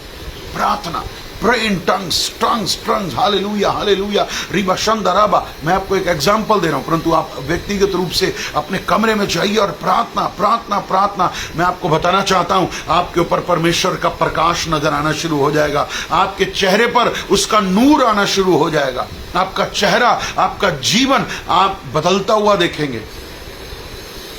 Speaker 1: प्रार्थना, Pray in tongues, hallelujah hallelujah, रिबा शंदराबा। मैं आपको एक एग्जांपल दे रहा हूं, परंतु आप व्यक्तिगत रूप से अपने कमरे में जाइए और प्रार्थना प्रार्थना प्रार्थना। मैं आपको बताना चाहता हूं, आपके ऊपर परमेश्वर का प्रकाश नजर आना शुरू हो जाएगा, आपके चेहरे पर उसका नूर आना शुरू हो जाएगा, आपका चेहरा, आपका जीवन आप बदलता हुआ देखेंगे।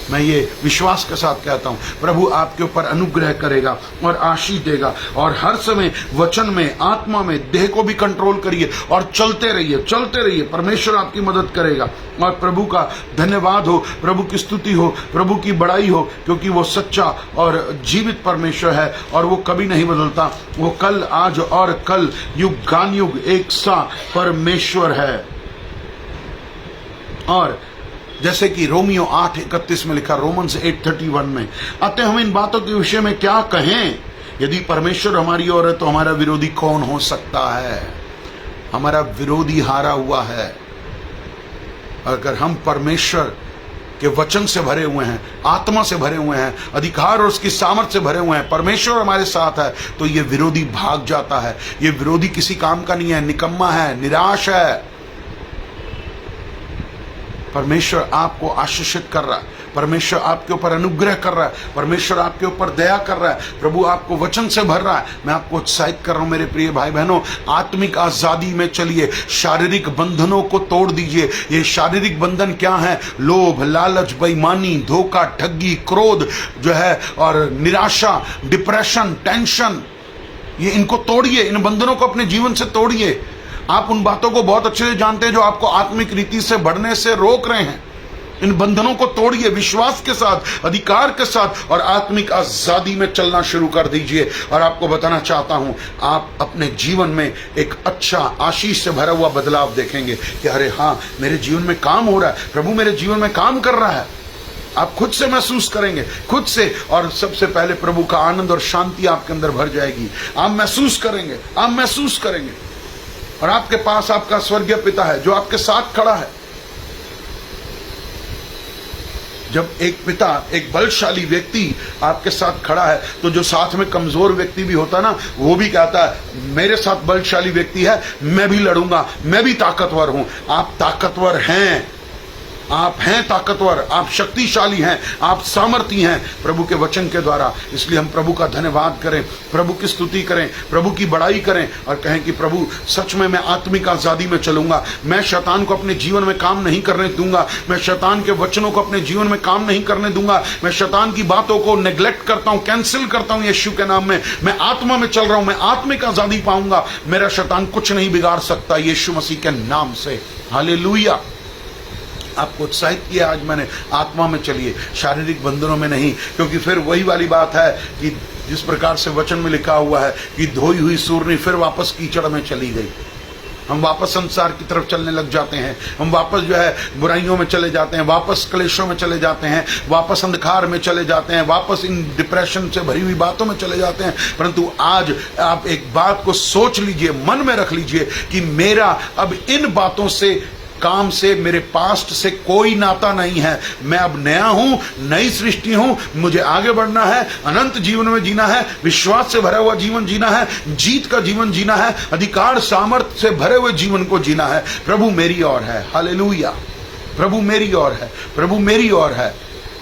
Speaker 1: मैं ये विश्वास के साथ कहता हूं, प्रभु आपके ऊपर अनुग्रह करेगा और आशीष देगा। और हर समय वचन में, आत्मा में, देह को भी कंट्रोल करिए और चलते रहिए, चलते रहिए। परमेश्वर आपकी मदद करेगा और प्रभु का धन्यवाद हो, प्रभु की स्तुति हो, प्रभु की बड़ाई हो, क्योंकि वो सच्चा और जीवित परमेश्वर है और वो कभी नहीं बदलता। वो कल, आज और कल, युगान युग एक सा परमेश्वर है। और जैसे कि रोमियो 8:31 में लिखा, रोमन्स 8:31 में, अतः हम इन बातों के विषय में क्या कहें? यदि परमेश्वर हमारी ओर है तो हमारा विरोधी कौन हो सकता है? हमारा विरोधी हारा हुआ है। अगर हम परमेश्वर के वचन से भरे हुए हैं, आत्मा से भरे हुए हैं, अधिकार और उसकी सामर्थ्य से भरे हुए हैं, परमेश्वर हमारे साथ है, तो ये विरोधी भाग जाता है। ये विरोधी किसी काम का नहीं है, निकम्मा है, निराश है। परमेश्वर आपको आशीषित कर रहा है, परमेश्वर आपके ऊपर अनुग्रह कर रहा है, परमेश्वर आपके ऊपर दया कर रहा है, प्रभु आपको वचन से भर रहा है। मैं आपको उत्साहित कर रहा हूं मेरे प्रिय भाई बहनों, आत्मिक आजादी में चलिए, शारीरिक बंधनों को तोड़ दीजिए। ये शारीरिक बंधन क्या है? लोभ, लालच, बेईमानी, धोखा, ठगी, क्रोध जो है, और निराशा, डिप्रेशन, टेंशन, ये इनको तोड़िए, इन बंधनों को अपने जीवन से तोड़िए। आप उन बातों को बहुत अच्छे से जानते हैं जो आपको आत्मिक रीति से बढ़ने से रोक रहे हैं। इन बंधनों को तोड़िए, विश्वास के साथ, अधिकार के साथ, और आत्मिक आजादी में चलना शुरू कर दीजिए। और आपको बताना चाहता हूं, आप अपने जीवन में एक अच्छा आशीष से भरा हुआ बदलाव देखेंगे कि अरे हाँ, मेरे जीवन में काम हो रहा है, प्रभु मेरे जीवन में काम कर रहा है। आप खुद से महसूस करेंगे, खुद से, और सबसे पहले प्रभु का आनंद और शांति आपके अंदर भर जाएगी। आप महसूस करेंगे, आप महसूस करेंगे। और आपके पास आपका स्वर्गीय पिता है जो आपके साथ खड़ा है। जब एक पिता, एक बलशाली व्यक्ति आपके साथ खड़ा है, तो जो साथ में कमजोर व्यक्ति भी होता है ना, वो भी कहता है मेरे साथ बलशाली व्यक्ति है, मैं भी लड़ूंगा, मैं भी ताकतवर हूं। आप ताकतवर हैं, आप हैं ताकतवर, आप शक्तिशाली हैं, आप सामर्थी हैं प्रभु के वचन के द्वारा। इसलिए हम प्रभु का धन्यवाद करें, प्रभु की स्तुति करें, प्रभु की बड़ाई करें और कहें कि प्रभु सच में मैं आत्मिक आजादी में चलूंगा। मैं शैतान को अपने जीवन में काम नहीं करने दूंगा, मैं शैतान के वचनों को अपने जीवन में काम नहीं करने दूंगा। मैं शैतान की बातों को नेग्लेक्ट करता हूं, कैंसिल करता हूं यीशु के नाम में। मैं आत्मा में चल रहा हूं, मैं आत्मिक आजादी पाऊंगा। मेरा शैतान कुछ नहीं बिगाड़ सकता यीशु मसीह के नाम से। हालेलुया। आपको उत्साहित किया आज मैंने, आत्मा में चलिए, शारीरिक बंधनों में नहीं, क्योंकि फिर वही वाली बात है कि जिस प्रकार से वचन में लिखा हुआ है कि धोई हुई सूरनी फिर वापस कीचड़ में चली गई। हम वापस संसार की तरफ चलने लग जाते हैं, हम वापस जो है बुराइयों में चले जाते हैं, वापस क्लेशों में चले जाते हैं, वापस अंधकार में चले जाते हैं, वापस इन डिप्रेशन से भरी हुई बातों में चले जाते हैं। परंतु आज आप एक बात को सोच लीजिए, मन में रख लीजिए कि मेरा अब इन बातों से, काम से, मेरे पास्ट से कोई नाता नहीं है। मैं अब नया हूं, नई सृष्टि हूं, मुझे आगे बढ़ना है, अनंत जीवन में जीना है, विश्वास से भरा हुआ जीवन जीना है, जीत का जीवन जीना है, अधिकार सामर्थ्य से भरे हुए जीवन को जीना है। प्रभु मेरी ओर है। हालेलुया। प्रभु मेरी ओर है, प्रभु मेरी ओर है।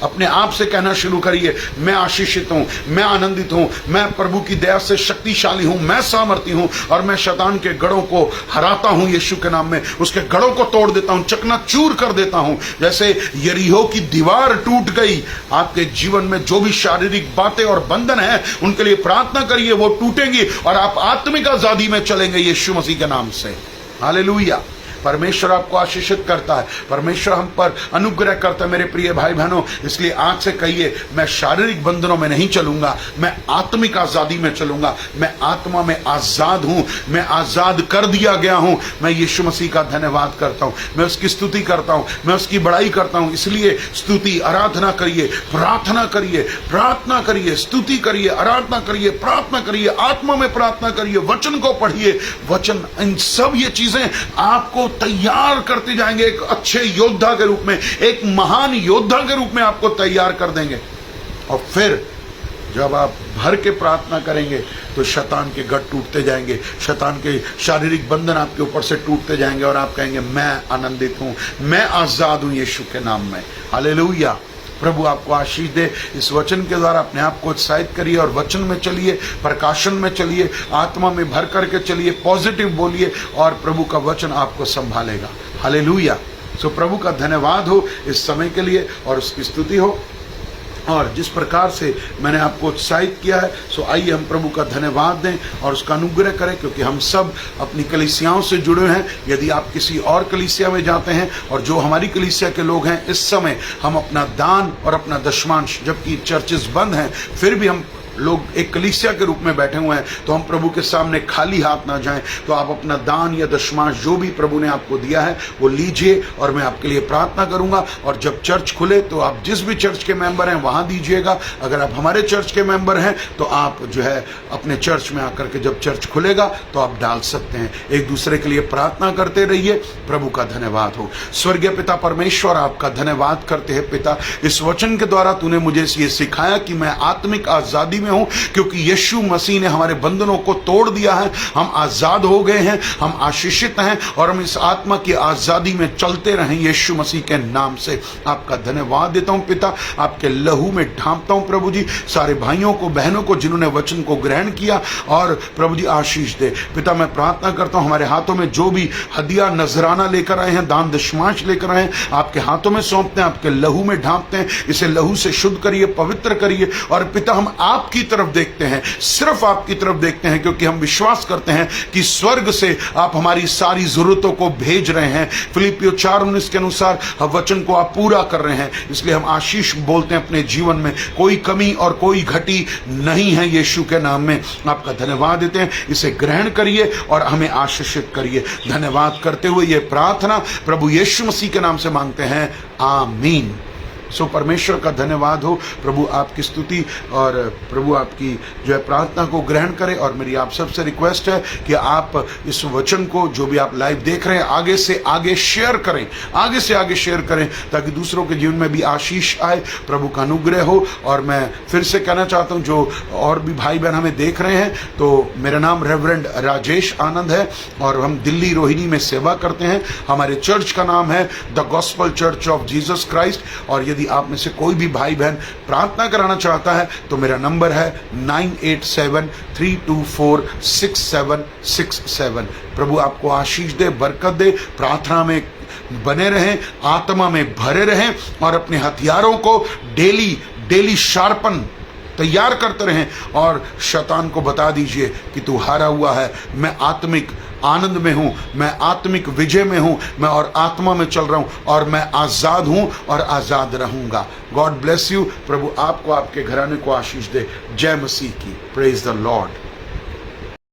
Speaker 1: अपने आप से कहना शुरू करिए, मैं आशीषित हूं, मैं आनंदित हूं, मैं प्रभु की दया से शक्तिशाली हूं, मैं सामर्थी हूं और मैं शैतान के गढ़ों को हराता हूं यीशु के नाम में। उसके गढ़ों को तोड़ देता हूं, चकनाचूर कर देता हूं। जैसे यरीहो की दीवार टूट गई, आपके जीवन में जो भी शारीरिक बातें और बंधन है उनके लिए प्रार्थना करिए, वो टूटेंगी और आप आत्मिक आजादी में चलेंगे यीशु मसीह के नाम से। हालेलुया। परमेश्वर आपको आशीषित करता है, परमेश्वर हम पर अनुग्रह करता है मेरे प्रिय भाई बहनों। इसलिए आज से कहिए, मैं शारीरिक बंधनों में नहीं चलूंगा, मैं आत्मिक आजादी में चलूंगा। मैं आत्मा में आजाद हूं, मैं आजाद कर दिया गया हूं। मैं यीशु मसीह का धन्यवाद करता हूं, मैं उसकी स्तुति करता हूं, मैं उसकी बड़ाई करता हूं। इसलिए स्तुति आराधना करिए, प्रार्थना करिए, प्रार्थना करिए, स्तुति करिए, आराधना करिए, प्रार्थना करिए, आत्मा में प्रार्थना करिए, वचन को पढ़िए। वचन, इन सब ये चीजें आपको तैयार करते जाएंगे एक अच्छे योद्धा के रूप में, एक महान योद्धा के रूप में आपको तैयार कर देंगे। और फिर जब आप भर के प्रार्थना करेंगे तो शैतान के गढ़ टूटते जाएंगे, शैतान के शारीरिक बंधन आपके ऊपर से टूटते जाएंगे और आप कहेंगे, मैं आनंदित हूं, मैं आजाद हूं यीशु के नाम में। हालेलुया। प्रभु आपको आशीष दे। इस वचन के द्वारा अपने आप को उत्साहित करिए और वचन में चलिए, प्रकाशन में चलिए, आत्मा में भर करके चलिए, पॉजिटिव बोलिए और प्रभु का वचन आपको संभालेगा। हालेलुया। सो प्रभु का धन्यवाद हो इस समय के लिए और उसकी स्तुति हो। और जिस प्रकार से मैंने आपको उत्साहित किया है, सो आइए हम प्रभु का धन्यवाद दें और उसका अनुग्रह करें, क्योंकि हम सब अपनी कलीसियाओं से जुड़े हैं। यदि आप किसी और कलीसिया में जाते हैं और जो हमारी कलीसिया के लोग हैं, इस समय हम अपना दान और अपना दशमांश, जबकि चर्चेस बंद हैं, फिर भी हम लोग एक कलीसिया के रूप में बैठे हुए हैं, तो हम प्रभु के सामने खाली हाथ ना जाएं। तो आप अपना दान या दशमांश जो भी प्रभु ने आपको दिया है वो लीजिए और मैं आपके लिए प्रार्थना करूंगा। और जब चर्च खुले तो आप जिस भी चर्च के मेंबर हैं वहां दीजिएगा। अगर आप हमारे चर्च के मेंबर हैं तो आप जो है अपने चर्च में आकर के जब चर्च खुलेगा तो आप डाल सकते हैं। एक दूसरे के लिए प्रार्थना करते रहिए। प्रभु का धन्यवाद हो। स्वर्गीय पिता परमेश्वर, आपका धन्यवाद करते हैं पिता, इस वचन के द्वारा तूने मुझे ये सिखाया कि मैं आत्मिक आजादी हूं, क्योंकि यीशु मसीह ने हमारे बंधनों को तोड़ दिया है। हम आजाद हो गए हैं, हम आशीषित हैं और हम इस आत्मा की आजादी में चलते रहें यीशु मसीह के नाम से। आपका धन्यवाद देता हूं पिता, आपके लहू में ढांपता हूं प्रभु जी सारे भाइयों को, बहनों को जिन्होंने वचन को ग्रहण किया, और प्रभु जी आशीष दे पिता। मैं प्रार्थना करता हूं हमारे हाथों में जो भी हदिया नजराना लेकर आए हैं, दान दशमांश लेकर आए हैं, आपके हाथों में सौंपते हैं, आपके लहू में ढांपते हैं। इसे लहू से शुद्ध करिए, पवित्र करिए। और पिता हम आपकी तरफ देखते हैं, सिर्फ आपकी तरफ देखते हैं, क्योंकि हम विश्वास करते हैं कि स्वर्ग से आप हमारी सारी जरूरतों को भेज रहे हैं। फिलिपियो 4:19 के अनुसार वचन को आप पूरा कर रहे हैं। इसलिए हम आशीष बोलते हैं अपने जीवन में, कोई कमी और कोई घटी नहीं है यीशु के नाम में। आपका धन्यवाद देते हैं, इसे ग्रहण करिए और हमें आशीषित करिए। धन्यवाद करते हुए यह प्रार्थना प्रभु यीशु मसीह के नाम से मांगते हैं, आमीन। सो परमेश्वर का धन्यवाद हो। प्रभु आपकी स्तुति और प्रभु आपकी जो है प्रार्थना को ग्रहण करें। और मेरी आप सबसे रिक्वेस्ट है कि आप इस वचन को, जो भी आप लाइव देख रहे हैं, आगे से आगे शेयर करें, आगे से आगे शेयर करें, ताकि दूसरों के जीवन में भी आशीष आए, प्रभु का अनुग्रह हो। और मैं फिर से कहना चाहता हूं, जो और भी भाई बहन हमें देख रहे हैं, तो मेरा नाम रेवरेंड राजेश आनंद है और हम दिल्ली रोहिणी में सेवा करते हैं। हमारे चर्च का नाम है the gospel church of Jesus Christ. और यदि आप में से कोई भी भाई बहन प्रार्थना कराना चाहता है तो मेरा नंबर है 9873246767। प्रभु आपको आशीष दे, बरकत दे, प्रार्थना में बने रहें, आत्मा में भरे रहें और अपने हथियारों को डेली शार्पन तैयार करते रहें। और शैतान को बता दीजिए कि तू हारा हुआ है, मैं आत्मिक आनंद में हूं, मैं आत्मिक विजय में हूं, मैं और आत्मा में चल रहा हूं और मैं आजाद हूं और आजाद रहूंगा। God bless you. प्रभु आपको, आपके घराने को आशीष दे। जय मसीह की। Praise the Lord.